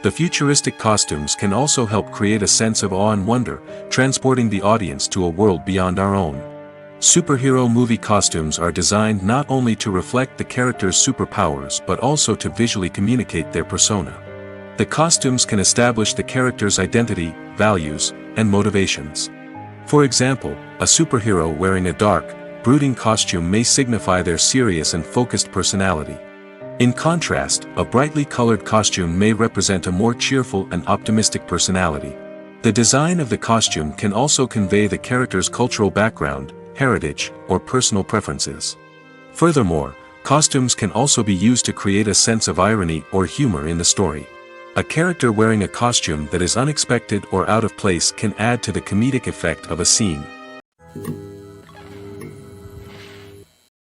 Speaker 1: The futuristic costumes can also help create a sense of awe and wonder, transporting the audience to a world beyond our own. Superhero movie costumes are designed not only to reflect the character's superpowers but also to visually communicate their persona. The costumes can establish the character's identity, values, and motivations. For example, a superhero wearing a dark, brooding costume may signify their serious and focused personality. In contrast, a brightly colored costume may represent a more cheerful and optimistic personality. The design of the costume can also convey the character's cultural background, heritage, or personal preferences. Furthermore, costumes can also be used to create a sense of irony or humor in the story. A character wearing a costume that is unexpected or out of place can add to the comedic effect of a scene.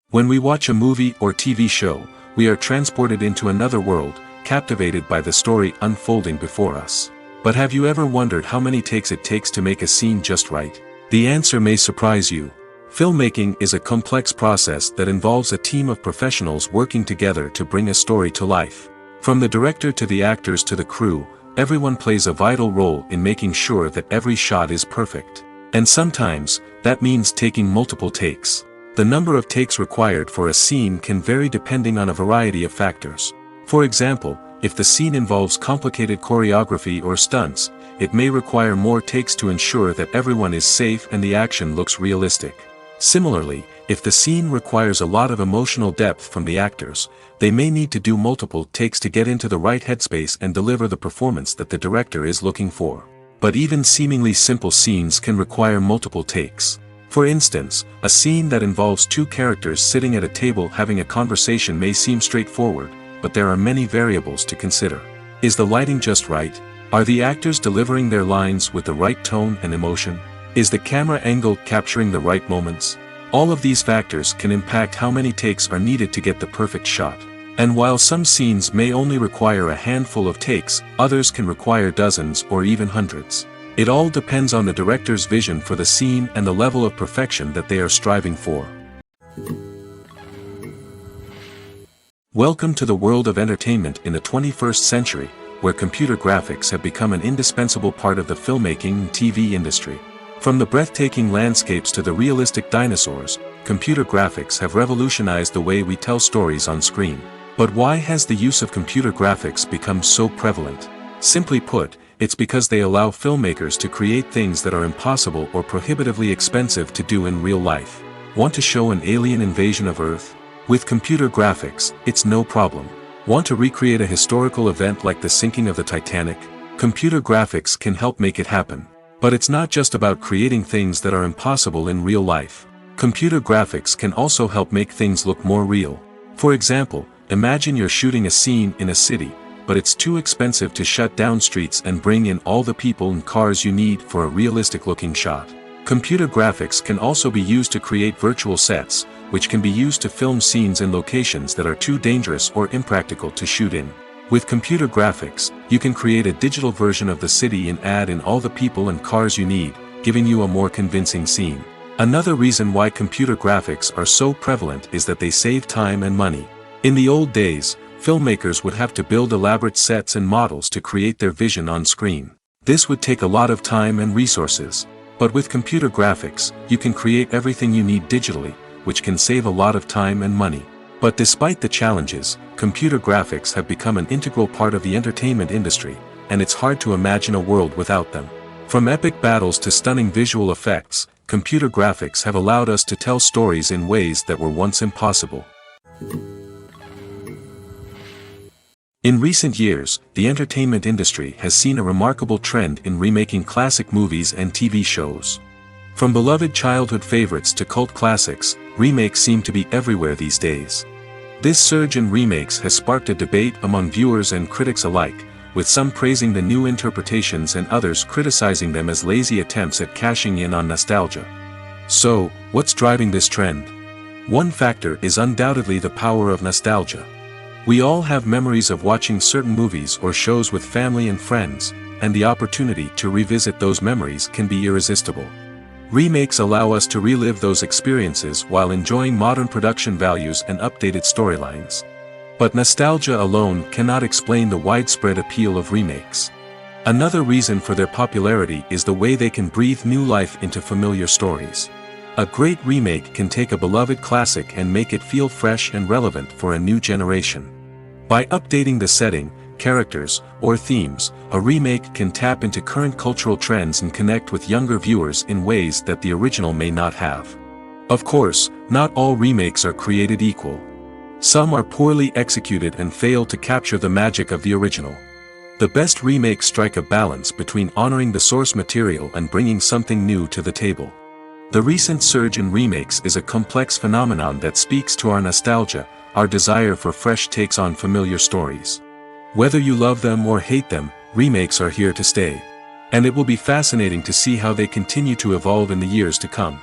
Speaker 1: When we watch a movie or TV show, we are transported into another world, captivated by the story unfolding before us. But have you ever wondered how many takes it takes to make a scene just right? The answer may surprise you. Filmmaking is a complex process that involves a team of professionals working together to bring a story to life. From the director to the actors to the crew, everyone plays a vital role in making sure that every shot is perfect. And sometimes, that means taking multiple takes. The number of takes required for a scene can vary depending on a variety of factors. For example, if the scene involves complicated choreography or stunts, it may require more takes to ensure that everyone is safe and the action looks realistic. Similarly, if the scene requires a lot of emotional depth from the actors, they may need to do multiple takes to get into the right headspace and deliver the performance that the director is looking for. But even seemingly simple scenes can require multiple takes. For instance, a scene that involves two characters sitting at a table having a conversation may seem straightforward, but there are many variables to consider. Is the lighting just right? Are the actors delivering their lines with the right tone and emotion? Is the camera angle capturing the right moments? All of these factors can impact how many takes are needed to get the perfect shot. And while some scenes may only require a handful of takes, others can require dozens or even hundreds. It all depends on the director's vision for the scene and the level of perfection that they are striving for. Welcome to the world of entertainment in the 21st century, where computer graphics have become an indispensable part of the filmmaking and TV industry. From the breathtaking landscapes to the realistic dinosaurs, computer graphics have revolutionized the way we tell stories on screen. But why has the use of computer graphics become so prevalent? Simply put, it's because they allow filmmakers to create things that are impossible or prohibitively expensive to do in real life. Want to show an alien invasion of Earth? With computer graphics, it's no problem. Want to recreate a historical event like the sinking of the Titanic? Computer graphics can help make it happen. But it's not just about creating things that are impossible in real life. Computer graphics can also help make things look more real. For example, imagine you're shooting a scene in a city, but it's too expensive to shut down streets and bring in all the people and cars you need for a realistic-looking shot. Computer graphics can also be used to create virtual sets, which can be used to film scenes in locations that are too dangerous or impractical to shoot in. With computer graphics, you can create a digital version of the city and add in all the people and cars you need, giving you a more convincing scene. Another reason why computer graphics are so prevalent is that they save time and money. In the old days, filmmakers would have to build elaborate sets and models to create their vision on screen. This would take a lot of time and resources. But with computer graphics, you can create everything you need digitally, which can save a lot of time and money. But despite the challenges, computer graphics have become an integral part of the entertainment industry, and it's hard to imagine a world without them. From epic battles to stunning visual effects, computer graphics have allowed us to tell stories in ways that were once impossible. In recent years, the entertainment industry has seen a remarkable trend in remaking classic movies and TV shows. From beloved childhood favorites to cult classics, remakes seem to be everywhere these days. This surge in remakes has sparked a debate among viewers and critics alike, with some praising the new interpretations and others criticizing them as lazy attempts at cashing in on nostalgia. So, what's driving this trend? One factor is undoubtedly the power of nostalgia. We all have memories of watching certain movies or shows with family and friends, and the opportunity to revisit those memories can be irresistible. Remakes allow us to relive those experiences while enjoying modern production values and updated storylines. But nostalgia alone cannot explain the widespread appeal of remakes. Another reason for their popularity is the way they can breathe new life into familiar stories. A great remake can take a beloved classic and make it feel fresh and relevant for a new generation. By updating the setting, characters, or themes, a remake can tap into current cultural trends and connect with younger viewers in ways that the original may not have. Of course, not all remakes are created equal. Some are poorly executed and fail to capture the magic of the original. The best remakes strike a balance between honoring the source material and bringing something new to the table. The recent surge in remakes is a complex phenomenon that speaks to our nostalgia, our desire for fresh takes on familiar stories. Whether you love them or hate them, remakes are here to stay. And it will be fascinating to see how they continue to evolve in the years to come.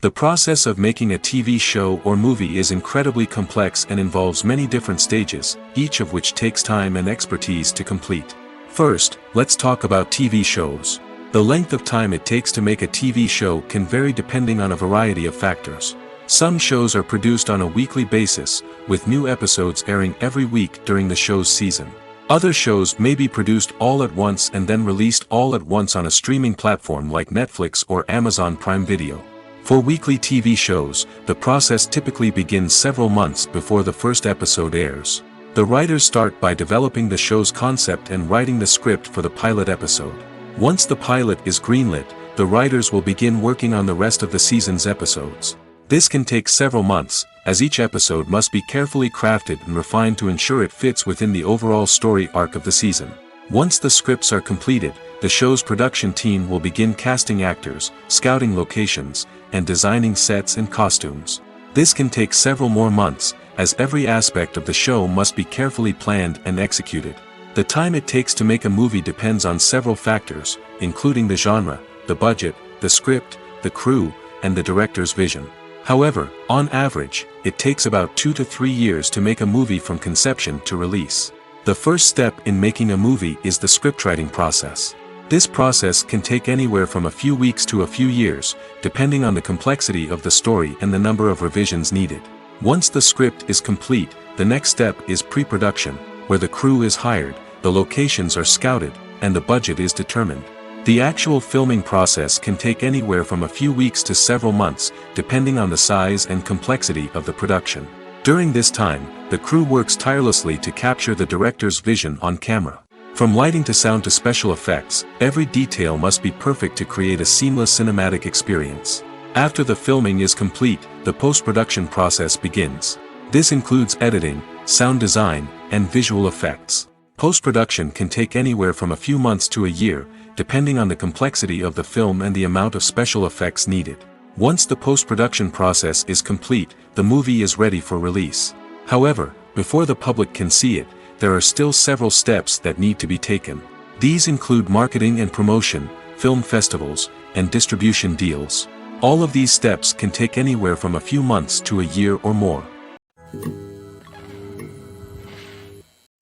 Speaker 1: The process of making a TV show or movie is incredibly complex and involves many different stages, each of which takes time and expertise to complete. First, let's talk about TV shows. The length of time it takes to make a TV show can vary depending on a variety of factors. Some shows are produced on a weekly basis, with new episodes airing every week during the show's season. Other shows may be produced all at once and then released all at once on a streaming platform like Netflix or Amazon Prime Video. For weekly TV shows, the process typically begins several months before the first episode airs. The writers start by developing the show's concept and writing the script for the pilot episode. Once the pilot is greenlit, the writers will begin working on the rest of the season's episodes. This can take several months, as each episode must be carefully crafted and refined to ensure it fits within the overall story arc of the season. Once the scripts are completed, the show's production team will begin casting actors, scouting locations, and designing sets and costumes. This can take several more months, as every aspect of the show must be carefully planned and executed. The time it takes to make a movie depends on several factors, including the genre, the budget, the script, the crew, and the director's vision. However, on average, it takes about 2 to 3 years to make a movie from conception to release. The first step in making a movie is the scriptwriting process. This process can take anywhere from a few weeks to a few years, depending on the complexity of the story and the number of revisions needed. Once the script is complete, the next step is pre-production, where the crew is hired, the locations are scouted, and the budget is determined. The actual filming process can take anywhere from a few weeks to several months, depending on the size and complexity of the production. During this time, the crew works tirelessly to capture the director's vision on camera. From lighting to sound to special effects, every detail must be perfect to create a seamless cinematic experience. After the filming is complete, the post-production process begins. This includes editing, sound design, and visual effects. Post-production can take anywhere from a few months to a year, depending on the complexity of the film and the amount of special effects needed. Once the post-production process is complete, the movie is ready for release. However, before the public can see it, there are still several steps that need to be taken. These include marketing and promotion, film festivals, and distribution deals. All of these steps can take anywhere from a few months to a year or more.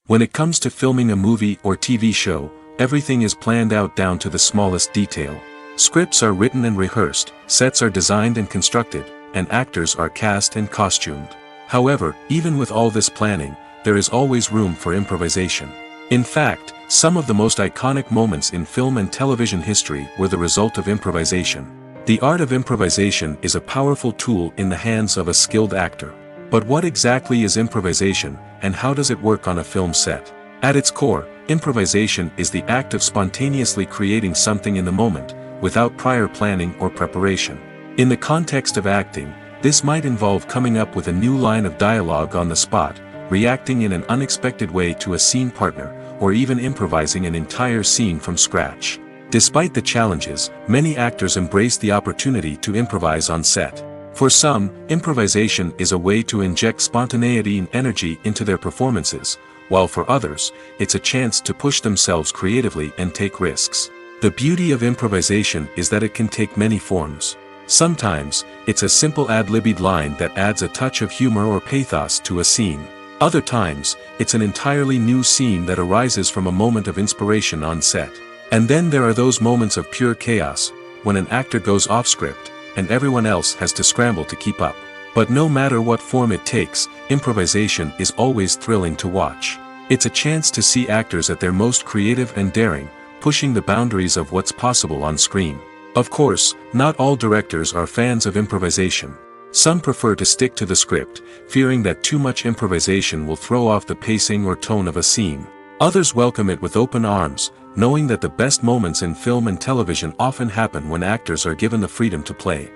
Speaker 1: When it comes to filming a movie or TV show, everything is planned out down to the smallest detail. Scripts are written and rehearsed, sets are designed and constructed, and actors are cast and costumed. However, even with all this planning, there is always room for improvisation. In fact, some of the most iconic moments in film and television history were the result of improvisation. The art of improvisation is a powerful tool in the hands of a skilled actor. But what exactly is improvisation, and how does it work on a film set? At its core, improvisation is the act of spontaneously creating something in the moment, without prior planning or preparation. In the context of acting, this might involve coming up with a new line of dialogue on the spot, reacting in an unexpected way to a scene partner, or even improvising an entire scene from scratch. Despite the challenges, many actors embrace the opportunity to improvise on set. For some, improvisation is a way to inject spontaneity and energy into their performances, while for others, it's a chance to push themselves creatively and take risks. The beauty of improvisation is that it can take many forms. Sometimes, it's a simple ad-libbed line that adds a touch of humor or pathos to a scene. Other times, it's an entirely new scene that arises from a moment of inspiration on set. And then there are those moments of pure chaos, when an actor goes off script, and everyone else has to scramble to keep up. But no matter what form it takes, improvisation is always thrilling to watch. It's a chance to see actors at their most creative and daring, pushing the boundaries of what's possible on screen. Of course, not all directors are fans of improvisation. Some prefer to stick to the script, fearing that too much improvisation will throw off the pacing or tone of a scene. Others welcome it with open arms, knowing that the best moments in film and television often happen when actors are given the freedom to play.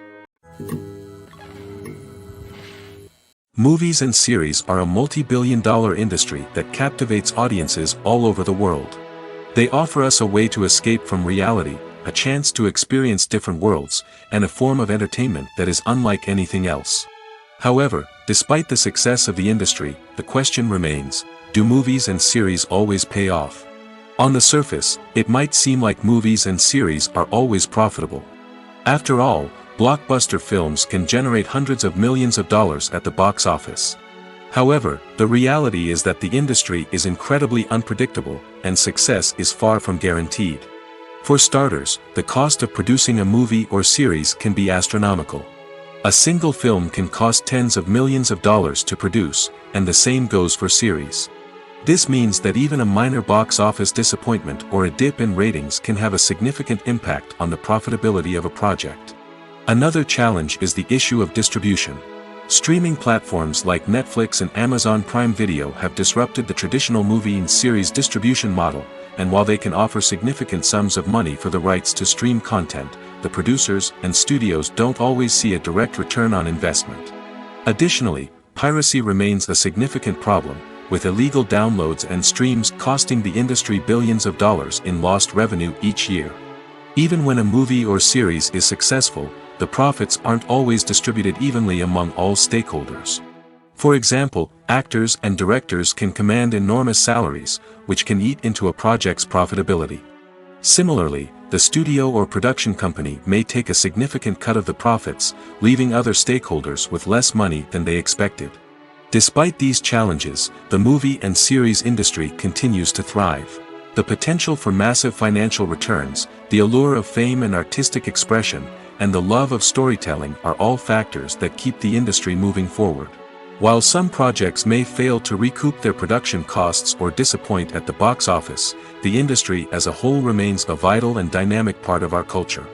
Speaker 1: Movies and series are a multi-billion-dollar industry that captivates audiences all over the world. They offer us a way to escape from reality, a chance to experience different worlds, and a form of entertainment that is unlike anything else. However, despite the success of the industry, the question remains, do movies and series always pay off? On the surface, it might seem like movies and series are always profitable. After all, blockbuster films can generate hundreds of millions of dollars at the box office. However, the reality is that the industry is incredibly unpredictable, and success is far from guaranteed. For starters, the cost of producing a movie or series can be astronomical. A single film can cost tens of millions of dollars to produce, and the same goes for series. This means that even a minor box office disappointment or a dip in ratings can have a significant impact on the profitability of a project. Another challenge is the issue of distribution. Streaming platforms like Netflix and Amazon Prime Video have disrupted the traditional movie and series distribution model, and while they can offer significant sums of money for the rights to stream content, the producers and studios don't always see a direct return on investment. Additionally, piracy remains a significant problem, with illegal downloads and streams costing the industry billions of dollars in lost revenue each year. Even when a movie or series is successful, the profits aren't always distributed evenly among all stakeholders. For example, actors and directors can command enormous salaries, which can eat into a project's profitability. Similarly, the studio or production company may take a significant cut of the profits, leaving other stakeholders with less money than they expected. Despite these challenges, the movie and series industry continues to thrive. The potential for massive financial returns, the allure of fame and artistic expression, and the love of storytelling are all factors that keep the industry moving forward. While some projects may fail to recoup their production costs or disappoint at the box office, the industry as a whole remains a vital and dynamic part of our culture.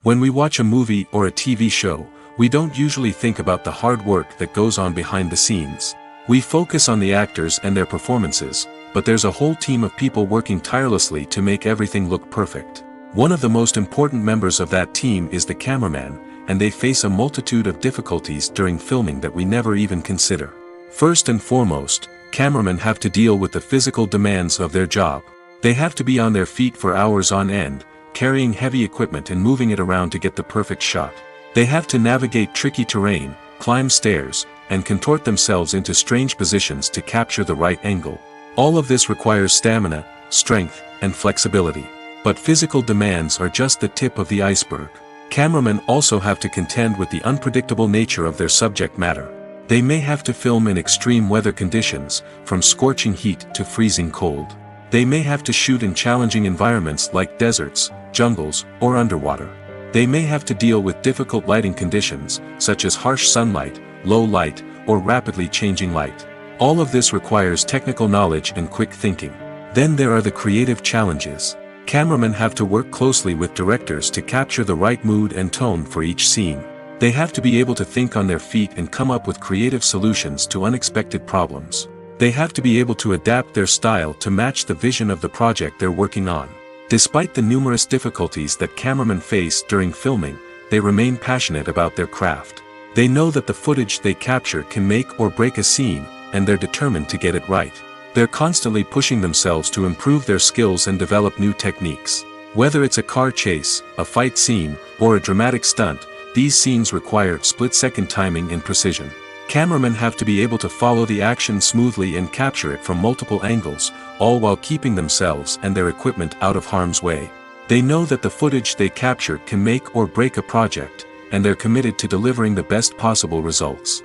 Speaker 1: When we watch a movie or a TV show, we don't usually think about the hard work that goes on behind the scenes. We focus on the actors and their performances, but there's a whole team of people working tirelessly to make everything look perfect. One of the most important members of that team is the cameraman, and they face a multitude of difficulties during filming that we never even consider. First and foremost, cameramen have to deal with the physical demands of their job. They have to be on their feet for hours on end, carrying heavy equipment and moving it around to get the perfect shot. They have to navigate tricky terrain, climb stairs, and contort themselves into strange positions to capture the right angle. All of this requires stamina, strength, and flexibility. But physical demands are just the tip of the iceberg. Cameramen also have to contend with the unpredictable nature of their subject matter. They may have to film in extreme weather conditions, from scorching heat to freezing cold. They may have to shoot in challenging environments like deserts, jungles, or underwater. They may have to deal with difficult lighting conditions, such as harsh sunlight, low light, or rapidly changing light. All of this requires technical knowledge and quick thinking. Then there are the creative challenges. Cameramen have to work closely with directors to capture the right mood and tone for each scene. They have to be able to think on their feet and come up with creative solutions to unexpected problems. They have to be able to adapt their style to match the vision of the project they're working on. Despite the numerous difficulties that cameramen face during filming, they remain passionate about their craft. They know that the footage they capture can make or break a scene, and they're determined to get it right. They're constantly pushing themselves to improve their skills and develop new techniques. Whether it's a car chase, a fight scene, or a dramatic stunt, these scenes require split-second timing and precision. Cameramen have to be able to follow the action smoothly and capture it from multiple angles, all while keeping themselves and their equipment out of harm's way. They know that the footage they capture can make or break a project, and they're committed to delivering the best possible results.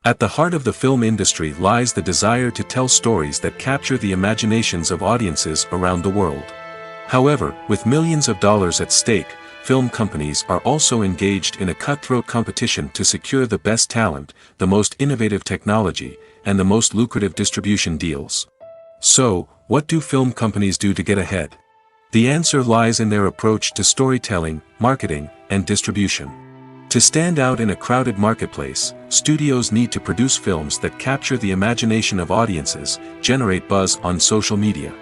Speaker 1: At the heart of the film industry lies the desire to tell stories that capture the imaginations of audiences around the world. However, with millions of dollars at stake, film companies are also engaged in a cutthroat competition to secure the best talent, the most innovative technology, and the most lucrative distribution deals. So, what do film companies do to get ahead? The answer lies in their approach to storytelling, marketing, and distribution. To stand out in a crowded marketplace, studios need to produce films that capture the imagination of audiences, generate buzz on social media.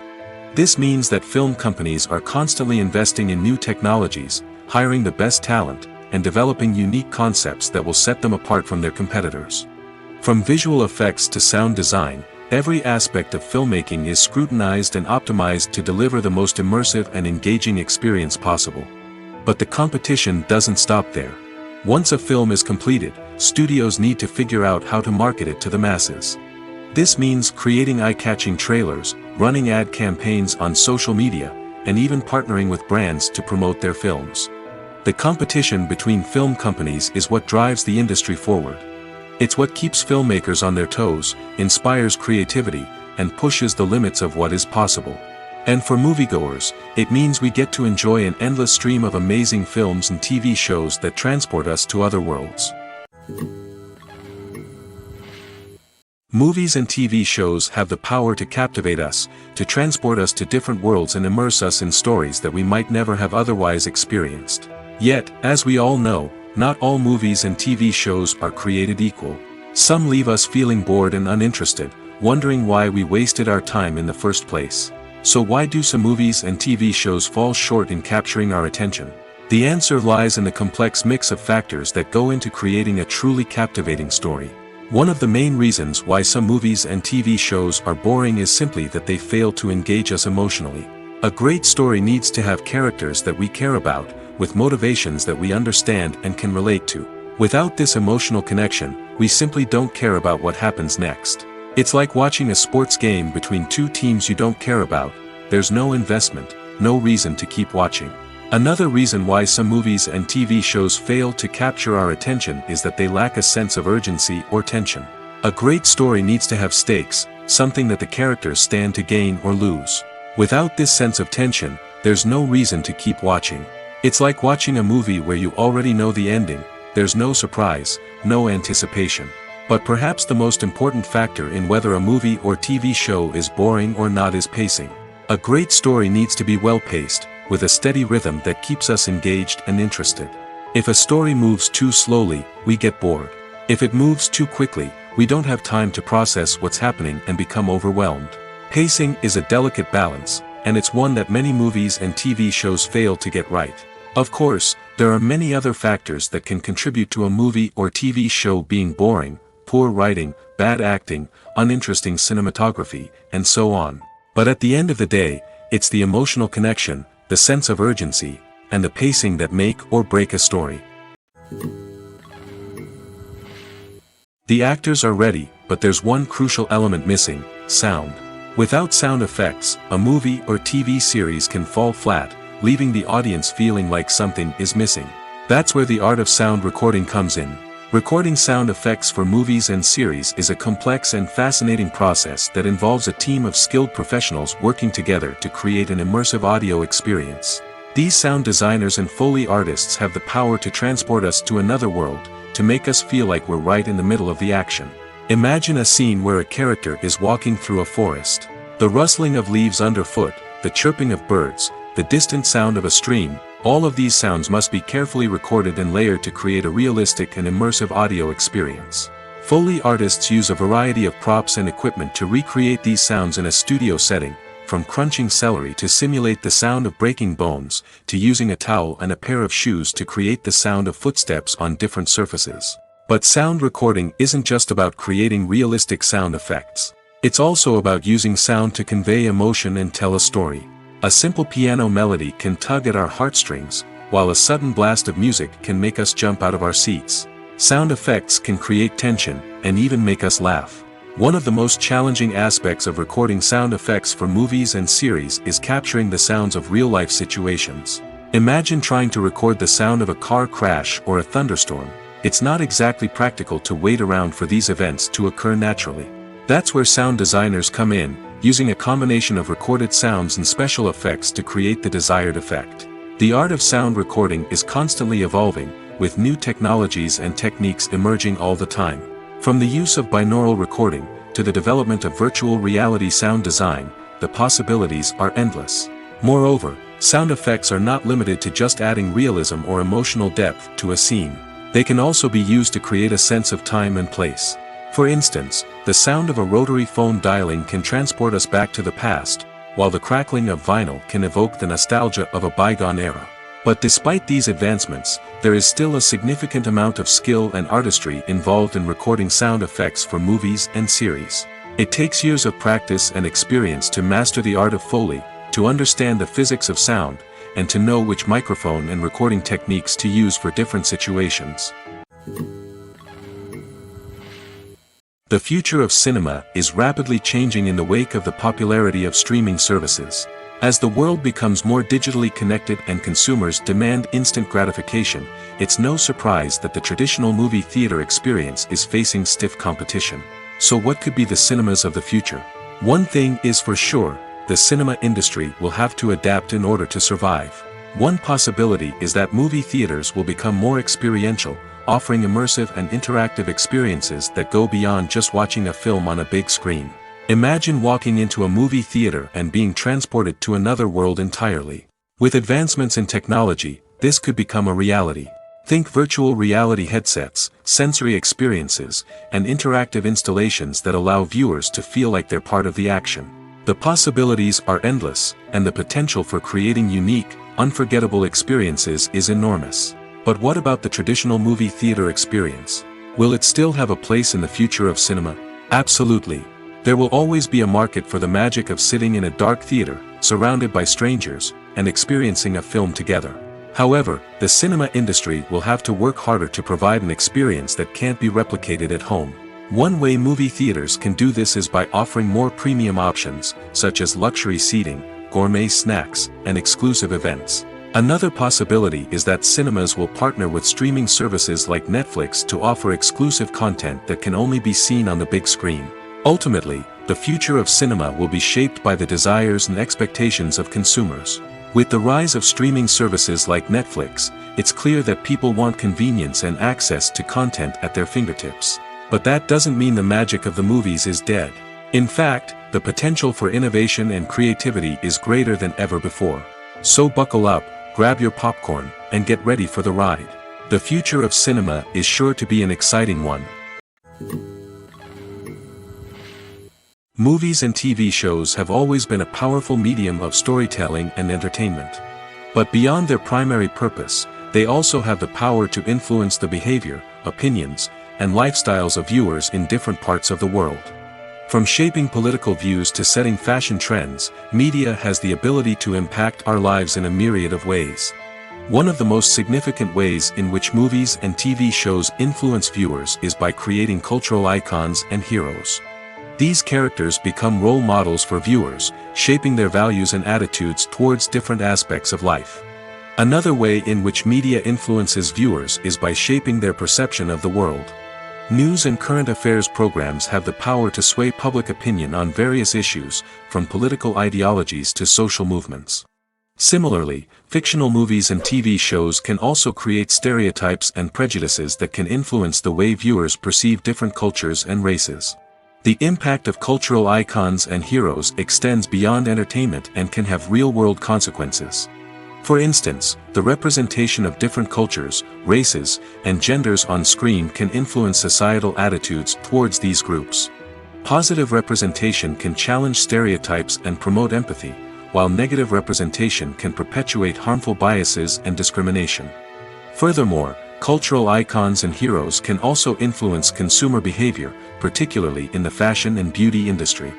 Speaker 1: This means that film companies are constantly investing in new technologies, hiring the best talent, and developing unique concepts that will set them apart from their competitors. From visual effects to sound design, every aspect of filmmaking is scrutinized and optimized to deliver the most immersive and engaging experience possible. But the competition doesn't stop there. Once a film is completed, studios need to figure out how to market it to the masses. This means creating eye-catching trailers, running ad campaigns on social media, and even partnering with brands to promote their films. The competition between film companies is what drives the industry forward. It's what keeps filmmakers on their toes, inspires creativity, and pushes the limits of what is possible. And for moviegoers, it means we get to enjoy an endless stream of amazing films and TV shows that transport us to other worlds. Movies and TV shows have the power to captivate us, to transport us to different worlds and immerse us in stories that we might never have otherwise experienced. Yet, as we all know, not all movies and TV shows are created equal. Some leave us feeling bored and uninterested, wondering why we wasted our time in the first place. So why do some movies and TV shows fall short in capturing our attention? The answer lies in the complex mix of factors that go into creating a truly captivating story. One of the main reasons why some movies and TV shows are boring is simply that they fail to engage us emotionally. A great story needs to have characters that we care about, with motivations that we understand and can relate to. Without this emotional connection, we simply don't care about what happens next. It's like watching a sports game between two teams you don't care about. There's no investment, no reason to keep watching. Another reason why some movies and TV shows fail to capture our attention is that they lack a sense of urgency or tension. A great story needs to have stakes, something that the characters stand to gain or lose. Without this sense of tension, there's no reason to keep watching. It's like watching a movie where you already know the ending. There's no surprise, no anticipation. But perhaps the most important factor in whether a movie or TV show is boring or not is pacing. A great story needs to be well-paced, with a steady rhythm that keeps us engaged and interested. If a story moves too slowly, we get bored. If it moves too quickly, we don't have time to process what's happening and become overwhelmed. Pacing is a delicate balance, and it's one that many movies and TV shows fail to get right. Of course, there are many other factors that can contribute to a movie or TV show being boring: poor writing, bad acting, uninteresting cinematography, and so on. But at the end of the day, it's the emotional connection, the sense of urgency, and the pacing that make or break a story. The actors are ready, but there's one crucial element missing: sound. Without sound effects, a movie or TV series can fall flat, leaving the audience feeling like something is missing. That's where the art of sound recording comes in. Recording sound effects for movies and series is a complex and fascinating process that involves a team of skilled professionals working together to create an immersive audio experience. These sound designers and Foley artists have the power to transport us to another world, to make us feel like we're right in the middle of the action. Imagine a scene where a character is walking through a forest. The rustling of leaves underfoot, the chirping of birds, the distant sound of a stream, all of these sounds must be carefully recorded and layered to create a realistic and immersive audio experience. Foley artists use a variety of props and equipment to recreate these sounds in a studio setting, from crunching celery to simulate the sound of breaking bones, to using a towel and a pair of shoes to create the sound of footsteps on different surfaces. But sound recording isn't just about creating realistic sound effects. It's also about using sound to convey emotion and tell a story. A simple piano melody can tug at our heartstrings, while a sudden blast of music can make us jump out of our seats. Sound effects can create tension, and even make us laugh. One of the most challenging aspects of recording sound effects for movies and series is capturing the sounds of real-life situations. Imagine trying to record the sound of a car crash or a thunderstorm. It's not exactly practical to wait around for these events to occur naturally. That's where sound designers come in, using a combination of recorded sounds and special effects to create the desired effect. The art of sound recording is constantly evolving, with new technologies and techniques emerging all the time. From the use of binaural recording, to the development of virtual reality sound design, the possibilities are endless. Moreover, sound effects are not limited to just adding realism or emotional depth to a scene. They can also be used to create a sense of time and place. For instance, the sound of a rotary phone dialing can transport us back to the past, while the crackling of vinyl can evoke the nostalgia of a bygone era. But despite these advancements, there is still a significant amount of skill and artistry involved in recording sound effects for movies and series. It takes years of practice and experience to master the art of Foley, to understand the physics of sound, and to know which microphone and recording techniques to use for different situations. The future of cinema is rapidly changing in the wake of the popularity of streaming services. As the world becomes more digitally connected and consumers demand instant gratification, it's no surprise that the traditional movie theater experience is facing stiff competition. So what could be the cinemas of the future? One thing is for sure, the cinema industry will have to adapt in order to survive. One possibility is that movie theaters will become more experiential, offering immersive and interactive experiences that go beyond just watching a film on a big screen. Imagine walking into a movie theater and being transported to another world entirely. With advancements in technology, this could become a reality. Think virtual reality headsets, sensory experiences, and interactive installations that allow viewers to feel like they're part of the action. The possibilities are endless, and the potential for creating unique, unforgettable experiences is enormous. But what about the traditional movie theater experience? Will it still have a place in the future of cinema? Absolutely. There will always be a market for the magic of sitting in a dark theater, surrounded by strangers, and experiencing a film together. However, the cinema industry will have to work harder to provide an experience that can't be replicated at home. One way movie theaters can do this is by offering more premium options, such as luxury seating, gourmet snacks, and exclusive events. Another possibility is that cinemas will partner with streaming services like Netflix to offer exclusive content that can only be seen on the big screen. Ultimately, the future of cinema will be shaped by the desires and expectations of consumers. With the rise of streaming services like Netflix, it's clear that people want convenience and access to content at their fingertips. But that doesn't mean the magic of the movies is dead. In fact, the potential for innovation and creativity is greater than ever before. So buckle up, grab your popcorn, and get ready for the ride. The future of cinema is sure to be an exciting one. Movies and TV shows have always been a powerful medium of storytelling and entertainment. But beyond their primary purpose, they also have the power to influence the behavior, opinions, and lifestyles of viewers in different parts of the world. From shaping political views to setting fashion trends, media has the ability to impact our lives in a myriad of ways. One of the most significant ways in which movies and TV shows influence viewers is by creating cultural icons and heroes. These characters become role models for viewers, shaping their values and attitudes towards different aspects of life. Another way in which media influences viewers is by shaping their perception of the world. News and current affairs programs have the power to sway public opinion on various issues, from political ideologies to social movements. Similarly, fictional movies and TV shows can also create stereotypes and prejudices that can influence the way viewers perceive different cultures and races. The impact of cultural icons and heroes extends beyond entertainment and can have real-world consequences. For instance, the representation of different cultures, races, and genders on screen can influence societal attitudes towards these groups. Positive representation can challenge stereotypes and promote empathy, while negative representation can perpetuate harmful biases and discrimination. Furthermore, cultural icons and heroes can also influence consumer behavior, particularly in the fashion and beauty industry.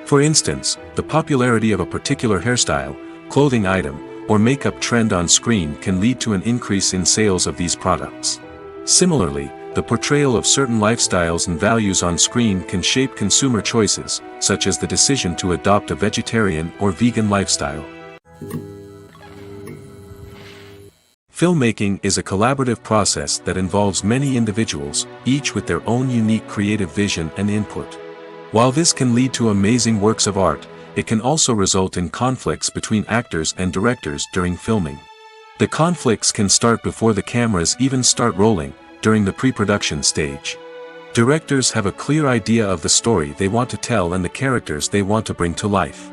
Speaker 1: For instance, the popularity of a particular hairstyle, clothing item, or makeup trend on screen can lead to an increase in sales of these products. Similarly, the portrayal of certain lifestyles and values on screen can shape consumer choices, such as the decision to adopt a vegetarian or vegan lifestyle. Filmmaking is a collaborative process that involves many individuals, each with their own unique creative vision and input. While this can lead to amazing works of art, it can also result in conflicts between actors and directors during filming. The conflicts can start before the cameras even start rolling, during the pre-production stage. Directors have a clear idea of the story they want to tell and the characters they want to bring to life.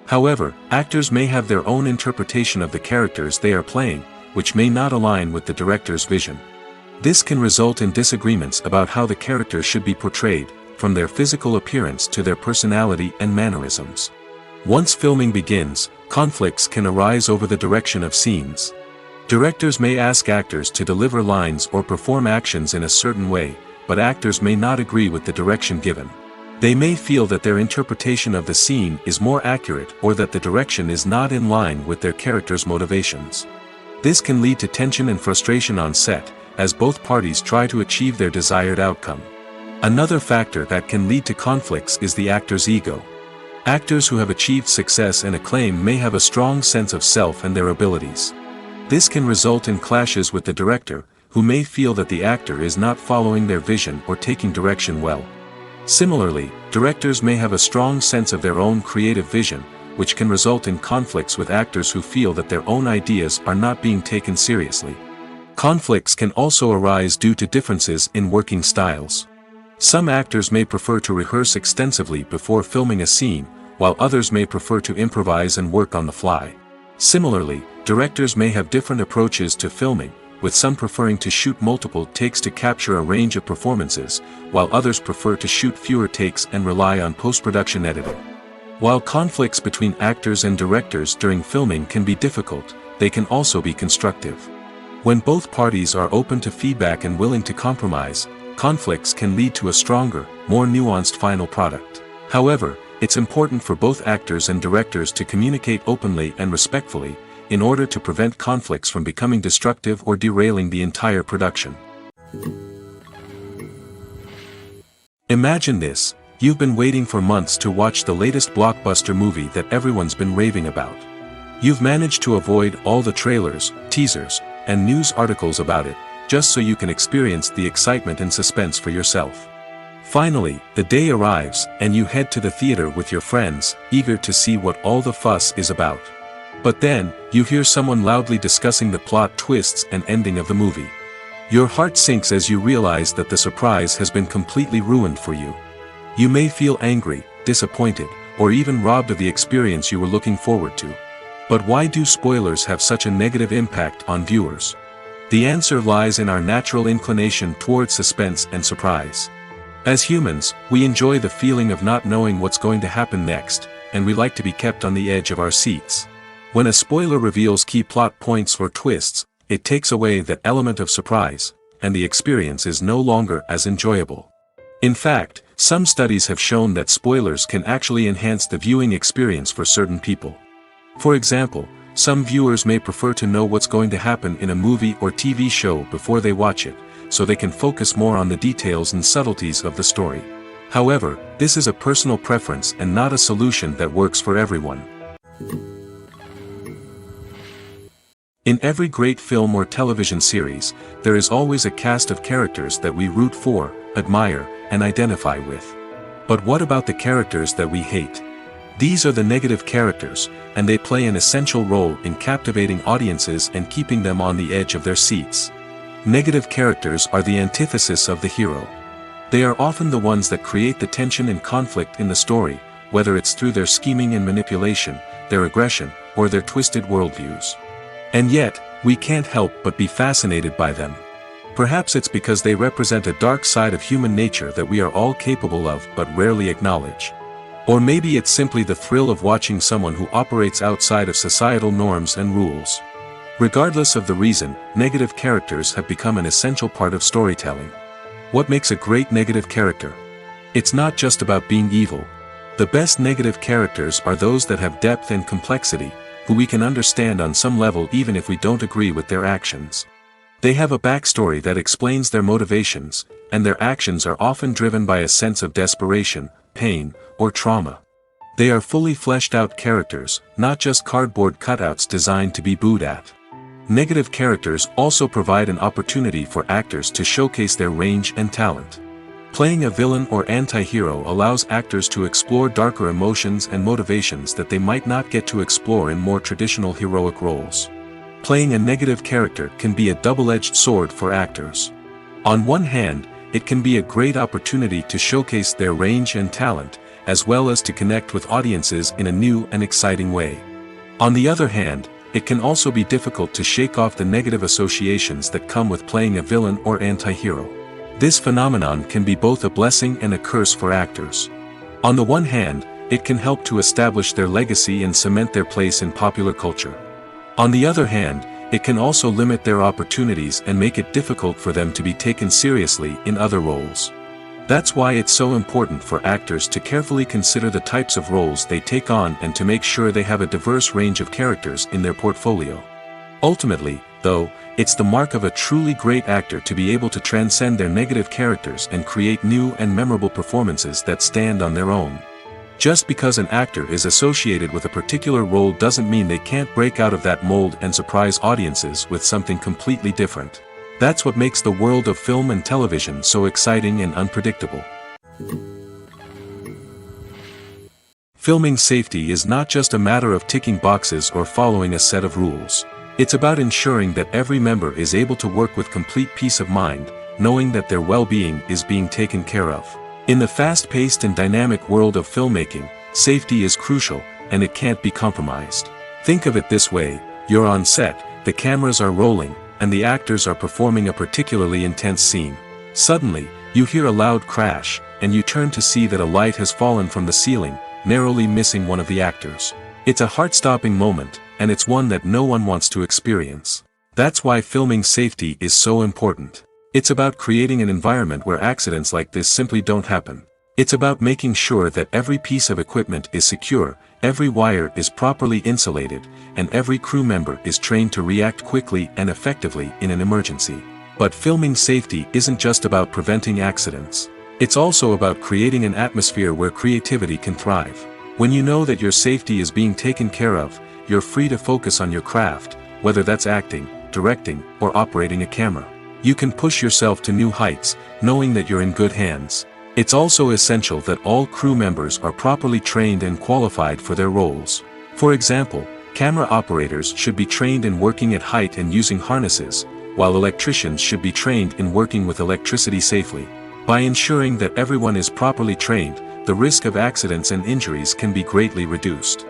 Speaker 1: However, actors may have their own interpretation of the characters they are playing, which may not align with the director's vision. This can result in disagreements about how the characters should be portrayed, from their physical appearance to their personality and mannerisms. Once filming begins, conflicts can arise over the direction of scenes. Directors may ask actors to deliver lines or perform actions in a certain way, but actors may not agree with the direction given. They may feel that their interpretation of the scene is more accurate or that the direction is not in line with their character's motivations. This can lead to tension and frustration on set, as both parties try to achieve their desired outcome. Another factor that can lead to conflicts is the actor's ego. Actors who have achieved success and acclaim may have a strong sense of self and their abilities. This can result in clashes with the director, who may feel that the actor is not following their vision or taking direction well. Similarly, directors may have a strong sense of their own creative vision, which can result in conflicts with actors who feel that their own ideas are not being taken seriously. Conflicts can also arise due to differences in working styles. Some actors may prefer to rehearse extensively before filming a scene, while others may prefer to improvise and work on the fly. Similarly, directors may have different approaches to filming, with some preferring to shoot multiple takes to capture a range of performances, while others prefer to shoot fewer takes and rely on post-production editing. While conflicts between actors and directors during filming can be difficult, they can also be constructive. When both parties are open to feedback and willing to compromise, conflicts can lead to a stronger, more nuanced final product. However, it's important for both actors and directors to communicate openly and respectfully, in order to prevent conflicts from becoming destructive or derailing the entire production. Imagine this. You've been waiting for months to watch the latest blockbuster movie that everyone's been raving about. You've managed to avoid all the trailers, teasers, and news articles about it, just so you can experience the excitement and suspense for yourself. Finally, the day arrives, and you head to the theater with your friends, eager to see what all the fuss is about. But then, you hear someone loudly discussing the plot twists and ending of the movie. Your heart sinks as you realize that the surprise has been completely ruined for you. You may feel angry, disappointed, or even robbed of the experience you were looking forward to. But why do spoilers have such a negative impact on viewers? The answer lies in our natural inclination toward suspense and surprise. As humans, we enjoy the feeling of not knowing what's going to happen next, and we like to be kept on the edge of our seats. When a spoiler reveals key plot points or twists, it takes away that element of surprise, and the experience is no longer as enjoyable. In fact, some studies have shown that spoilers can actually enhance the viewing experience for certain people. For example, some viewers may prefer to know what's going to happen in a movie or TV show before they watch it, so they can focus more on the details and subtleties of the story. However, this is a personal preference and not a solution that works for everyone. In every great film or television series, there is always a cast of characters that we root for, admire, and identify with. But what about the characters that we hate? These are the negative characters, and they play an essential role in captivating audiences and keeping them on the edge of their seats. Negative characters are the antithesis of the hero. They are often the ones that create the tension and conflict in the story, whether it's through their scheming and manipulation, their aggression, or their twisted worldviews. And yet, we can't help but be fascinated by them. Perhaps it's because they represent a dark side of human nature that we are all capable of but rarely acknowledge. Or maybe it's simply the thrill of watching someone who operates outside of societal norms and rules. Regardless of the reason, negative characters have become an essential part of storytelling. What makes a great negative character? It's not just about being evil. The best negative characters are those that have depth and complexity, who we can understand on some level even if we don't agree with their actions. They have a backstory that explains their motivations, and their actions are often driven by a sense of desperation, pain, or trauma. They are fully fleshed out characters, not just cardboard cutouts designed to be booed at. Negative characters also provide an opportunity for actors to showcase their range and talent. Playing a villain or anti-hero allows actors to explore darker emotions and motivations that they might not get to explore in more traditional heroic roles. Playing a negative character can be a double-edged sword for actors. On one hand, it can be a great opportunity to showcase their range and talent, as well as to connect with audiences in a new and exciting way. On the other hand, it can also be difficult to shake off the negative associations that come with playing a villain or anti-hero. This phenomenon can be both a blessing and a curse for actors. On the one hand, it can help to establish their legacy and cement their place in popular culture. On the other hand, it can also limit their opportunities and make it difficult for them to be taken seriously in other roles. That's why it's so important for actors to carefully consider the types of roles they take on and to make sure they have a diverse range of characters in their portfolio. Ultimately, though, it's the mark of a truly great actor to be able to transcend their negative characters and create new and memorable performances that stand on their own. Just because an actor is associated with a particular role doesn't mean they can't break out of that mold and surprise audiences with something completely different. That's what makes the world of film and television so exciting and unpredictable. Filming safety is not just a matter of ticking boxes or following a set of rules. It's about ensuring that every member is able to work with complete peace of mind, knowing that their well-being is being taken care of. In the fast-paced and dynamic world of filmmaking, safety is crucial, and it can't be compromised. Think of it this way: you're on set, the cameras are rolling, and the actors are performing a particularly intense scene. Suddenly, you hear a loud crash, and you turn to see that a light has fallen from the ceiling, narrowly missing one of the actors. It's a heart-stopping moment, and it's one that no one wants to experience. That's why filming safety is so important. It's about creating an environment where accidents like this simply don't happen. It's about making sure that every piece of equipment is secure, every wire is properly insulated, and every crew member is trained to react quickly and effectively in an emergency. But filming safety isn't just about preventing accidents. It's also about creating an atmosphere where creativity can thrive. When you know that your safety is being taken care of, you're free to focus on your craft, whether that's acting, directing, or operating a camera. You can push yourself to new heights, knowing that you're in good hands. It's also essential that all crew members are properly trained and qualified for their roles. For example, camera operators should be trained in working at height and using harnesses, while electricians should be trained in working with electricity safely. By ensuring that everyone is properly trained, the risk of accidents and injuries can be greatly reduced.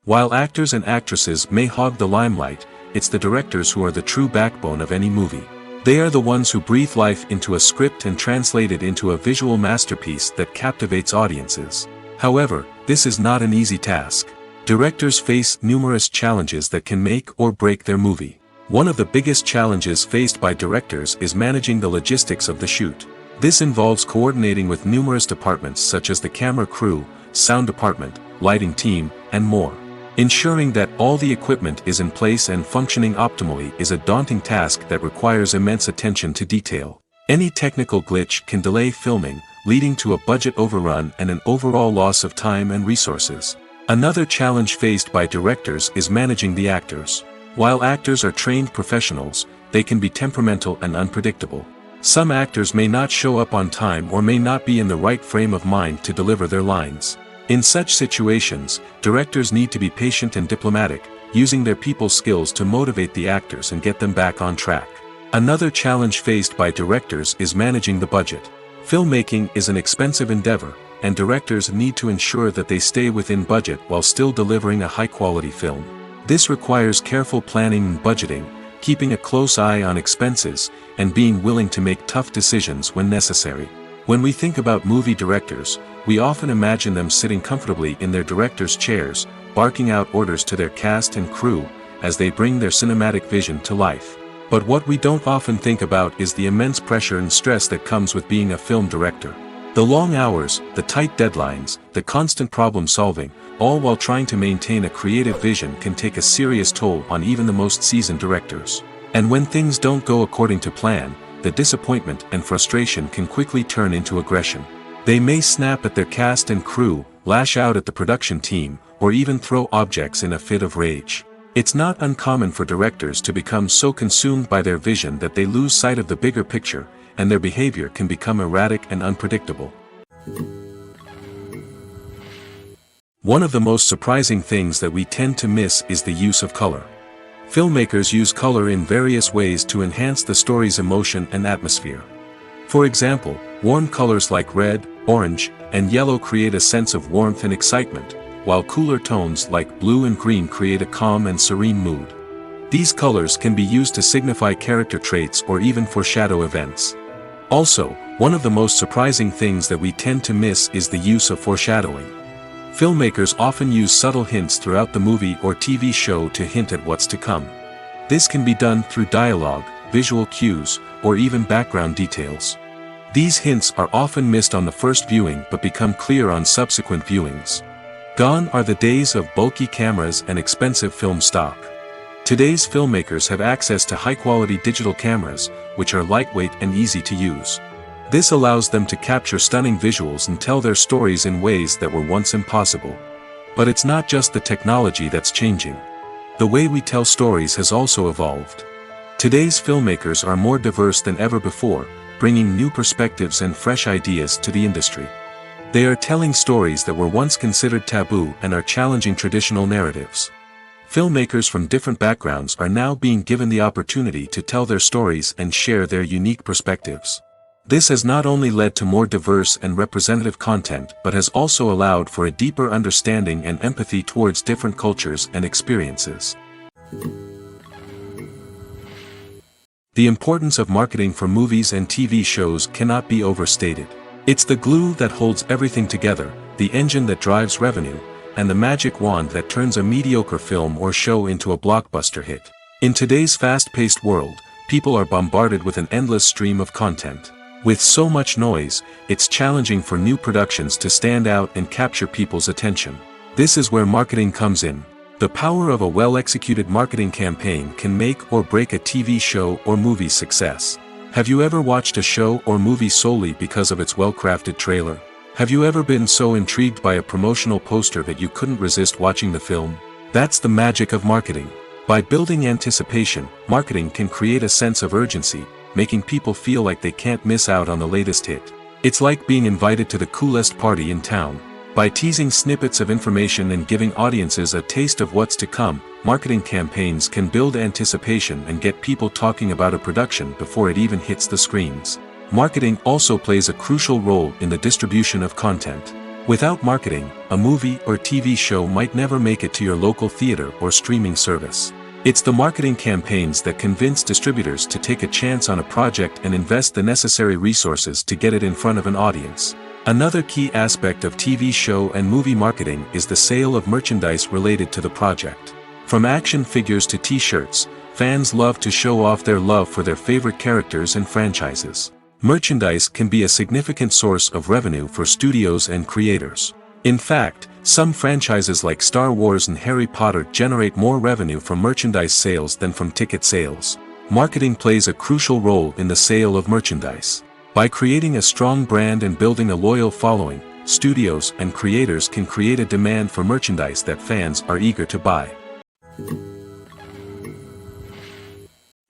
Speaker 1: While actors and actresses may hog the limelight, it's the directors who are the true backbone of any movie. They are the ones who breathe life into a script and translate it into a visual masterpiece that captivates audiences. However, this is not an easy task. Directors face numerous challenges that can make or break their movie. One of the biggest challenges faced by directors is managing the logistics of the shoot. This involves coordinating with numerous departments such as the camera crew, sound department, lighting team, and more. Ensuring that all the equipment is in place and functioning optimally is a daunting task that requires immense attention to detail. Any technical glitch can delay filming, leading to a budget overrun and an overall loss of time and resources. Another challenge faced by directors is managing the actors. While actors are trained professionals, they can be temperamental and unpredictable. Some actors may not show up on time or may not be in the right frame of mind to deliver their lines. In such situations, directors need to be patient and diplomatic, using their people skills to motivate the actors and get them back on track. Another challenge faced by directors is managing the budget. Filmmaking is an expensive endeavor, and directors need to ensure that they stay within budget while still delivering a high-quality film. This requires careful planning and budgeting, keeping a close eye on expenses, and being willing to make tough decisions when necessary. When we think about movie directors, we often imagine them sitting comfortably in their director's chairs, barking out orders to their cast and crew, as they bring their cinematic vision to life. But what we don't often think about is the immense pressure and stress that comes with being a film director. The long hours, the tight deadlines, the constant problem solving, all while trying to maintain a creative vision can take a serious toll on even the most seasoned directors. And when things don't go according to plan, the disappointment and frustration can quickly turn into aggression. They may snap at their cast and crew, lash out at the production team, or even throw objects in a fit of rage. It's not uncommon for directors to become so consumed by their vision that they lose sight of the bigger picture, and their behavior can become erratic and unpredictable. One of the most surprising things that we tend to miss is the use of color. Filmmakers use color in various ways to enhance the story's emotion and atmosphere. For example, warm colors like red, orange, and yellow create a sense of warmth and excitement, while cooler tones like blue and green create a calm and serene mood. These colors can be used to signify character traits or even foreshadow events. Also, one of the most surprising things that we tend to miss is the use of foreshadowing. Filmmakers often use subtle hints throughout the movie or TV show to hint at what's to come. This can be done through dialogue, visual cues, or even background details. These hints are often missed on the first viewing but become clear on subsequent viewings. Gone are the days of bulky cameras and expensive film stock. Today's filmmakers have access to high-quality digital cameras, which are lightweight and easy to use. This allows them to capture stunning visuals and tell their stories in ways that were once impossible. But it's not just the technology that's changing. The way we tell stories has also evolved. Today's filmmakers are more diverse than ever before, bringing new perspectives and fresh ideas to the industry. They are telling stories that were once considered taboo and are challenging traditional narratives. Filmmakers from different backgrounds are now being given the opportunity to tell their stories and share their unique perspectives. This has not only led to more diverse and representative content but has also allowed for a deeper understanding and empathy towards different cultures and experiences. The importance of marketing for movies and TV shows cannot be overstated. It's the glue that holds everything together, the engine that drives revenue, and the magic wand that turns a mediocre film or show into a blockbuster hit. In today's fast-paced world, people are bombarded with an endless stream of content. With so much noise, it's challenging for new productions to stand out and capture people's attention. This is where marketing comes in. The power of a well-executed marketing campaign can make or break a TV show or movie's success. Have you ever watched a show or movie solely because of its well-crafted trailer? Have you ever been so intrigued by a promotional poster that you couldn't resist watching the film? That's the magic of marketing. By building anticipation, marketing can create a sense of urgency, making people feel like they can't miss out on the latest hit. It's like being invited to the coolest party in town. By teasing snippets of information and giving audiences a taste of what's to come, marketing campaigns can build anticipation and get people talking about a production before it even hits the screens. Marketing also plays a crucial role in the distribution of content. Without marketing, a movie or TV show might never make it to your local theater or streaming service. It's the marketing campaigns that convince distributors to take a chance on a project and invest the necessary resources to get it in front of an audience. Another key aspect of TV show and movie marketing is the sale of merchandise related to the project. From action figures to t-shirts, fans love to show off their love for their favorite characters and franchises. Merchandise can be a significant source of revenue for studios and creators. In fact, some franchises like Star Wars and Harry Potter generate more revenue from merchandise sales than from ticket sales. Marketing plays a crucial role in the sale of merchandise. By creating a strong brand and building a loyal following, studios and creators can create a demand for merchandise that fans are eager to buy.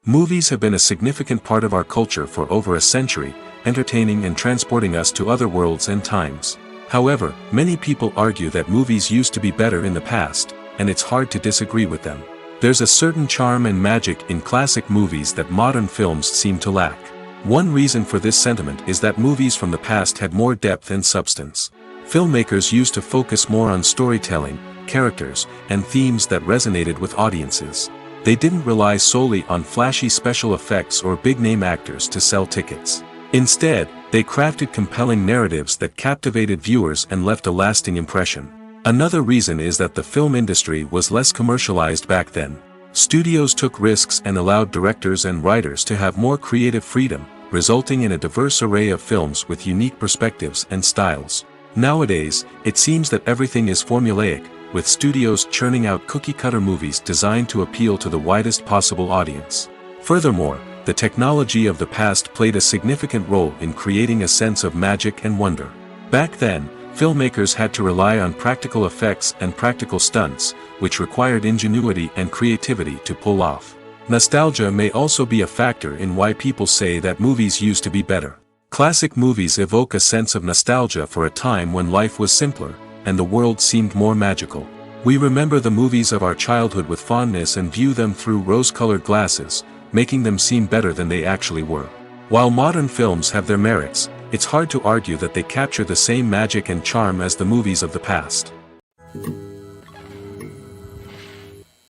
Speaker 1: Movies have been a significant part of our culture for over a century, entertaining and transporting us to other worlds and times. However, many people argue that movies used to be better in the past, and it's hard to disagree with them. There's a certain charm and magic in classic movies that modern films seem to lack. One reason for this sentiment is that movies from the past had more depth and substance. Filmmakers used to focus more on storytelling, characters, and themes that resonated with audiences. They didn't rely solely on flashy special effects or big-name actors to sell tickets. Instead, They crafted compelling narratives that captivated viewers and left a lasting impression. Another reason is that the film industry was less commercialized back then. Studios took risks and allowed directors and writers to have more creative freedom, resulting in a diverse array of films with unique perspectives and styles. Nowadays, it seems that everything is formulaic, with studios churning out cookie-cutter movies designed to appeal to the widest possible audience. Furthermore, the technology of the past played a significant role in creating a sense of magic and wonder. Back then, filmmakers had to rely on practical effects and practical stunts, which required ingenuity and creativity to pull off. Nostalgia may also be a factor in why people say that movies used to be better. Classic movies evoke a sense of nostalgia for a time when life was simpler, and the world seemed more magical. We remember the movies of our childhood with fondness and view them through rose-colored glasses, making them seem better than they actually were. While modern films have their merits, it's hard to argue that they capture the same magic and charm as the movies of the past.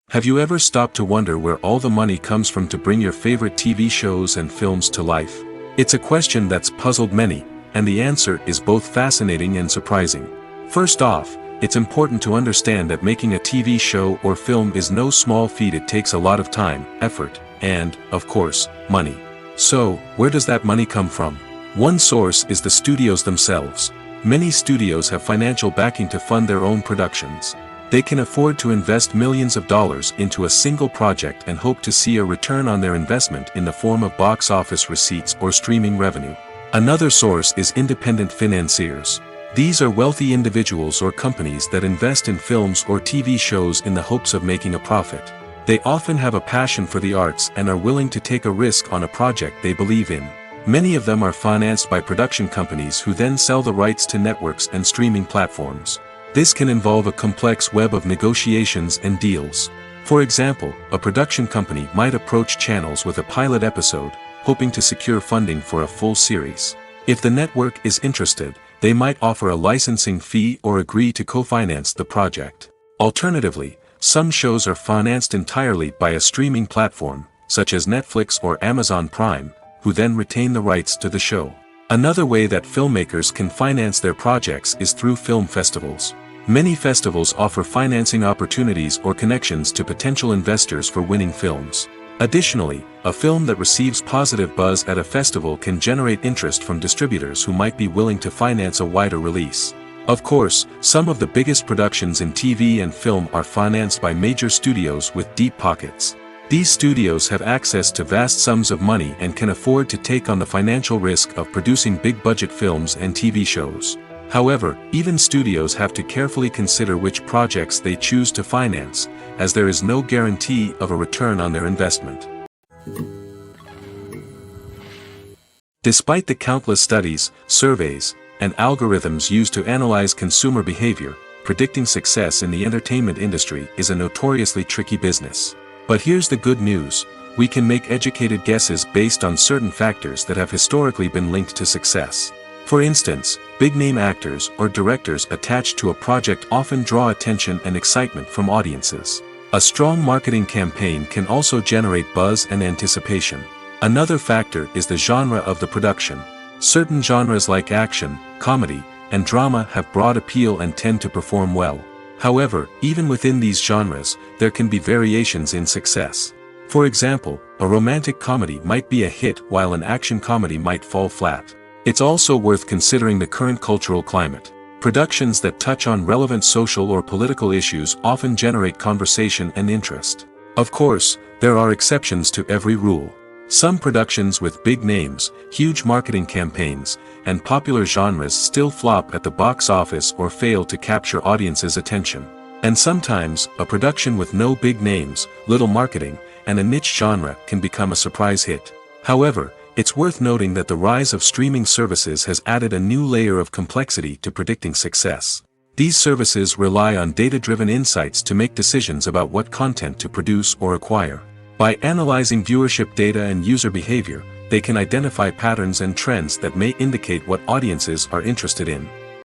Speaker 1: Have you ever stopped to wonder where all the money comes from to bring your favorite TV shows and films to life? It's a question that's puzzled many, and the answer is both fascinating and surprising. First off, it's important to understand that making a TV show or film is no small feat. It takes a lot of time, effort, and, of course, money. So, where does that money come from? One source is the studios themselves. Many studios have financial backing to fund their own productions. They can afford to invest millions of dollars into a single project and hope to see a return on their investment in the form of box office receipts or streaming revenue. Another source is independent financiers. These are wealthy individuals or companies that invest in films or TV shows in the hopes of making a profit. They often have a passion for the arts and are willing to take a risk on a project they believe in. Many of them are financed by production companies who then sell the rights to networks and streaming platforms. This can involve a complex web of negotiations and deals. For example, a production company might approach channels with a pilot episode, hoping to secure funding for a full series. If the network is interested, they might offer a licensing fee or agree to co-finance the project. Alternatively, some shows are financed entirely by a streaming platform, such as Netflix or Amazon Prime, who then retain the rights to the show. Another way that filmmakers can finance their projects is through film festivals. Many festivals offer financing opportunities or connections to potential investors for winning films. Additionally, a film that receives positive buzz at a festival can generate interest from distributors who might be willing to finance a wider release. Of course, some of the biggest productions in TV and film are financed by major studios with deep pockets. These studios have access to vast sums of money and can afford to take on the financial risk of producing big-budget films and TV shows. However, even studios have to carefully consider which projects they choose to finance, as there is no guarantee of a return on their investment. Despite the countless studies, surveys, and algorithms used to analyze consumer behavior, predicting success in the entertainment industry is a notoriously tricky business. But here's the good news: we can make educated guesses based on certain factors that have historically been linked to success. For instance, big-name actors or directors attached to a project often draw attention and excitement from audiences. A strong marketing campaign can also generate buzz and anticipation. Another factor is the genre of the production. Certain genres like action, comedy, and drama have broad appeal and tend to perform well. However, even within these genres, there can be variations in success. For example, a romantic comedy might be a hit while an action comedy might fall flat. It's also worth considering the current cultural climate. Productions that touch on relevant social or political issues often generate conversation and interest. Of course, there are exceptions to every rule. Some productions with big names, huge marketing campaigns, and popular genres still flop at the box office or fail to capture audiences' attention. And sometimes, a production with no big names, little marketing, and a niche genre can become a surprise hit. However, it's worth noting that the rise of streaming services has added a new layer of complexity to predicting success. These services rely on data-driven insights to make decisions about what content to produce or acquire. By analyzing viewership data and user behavior, they can identify patterns and trends that may indicate what audiences are interested in.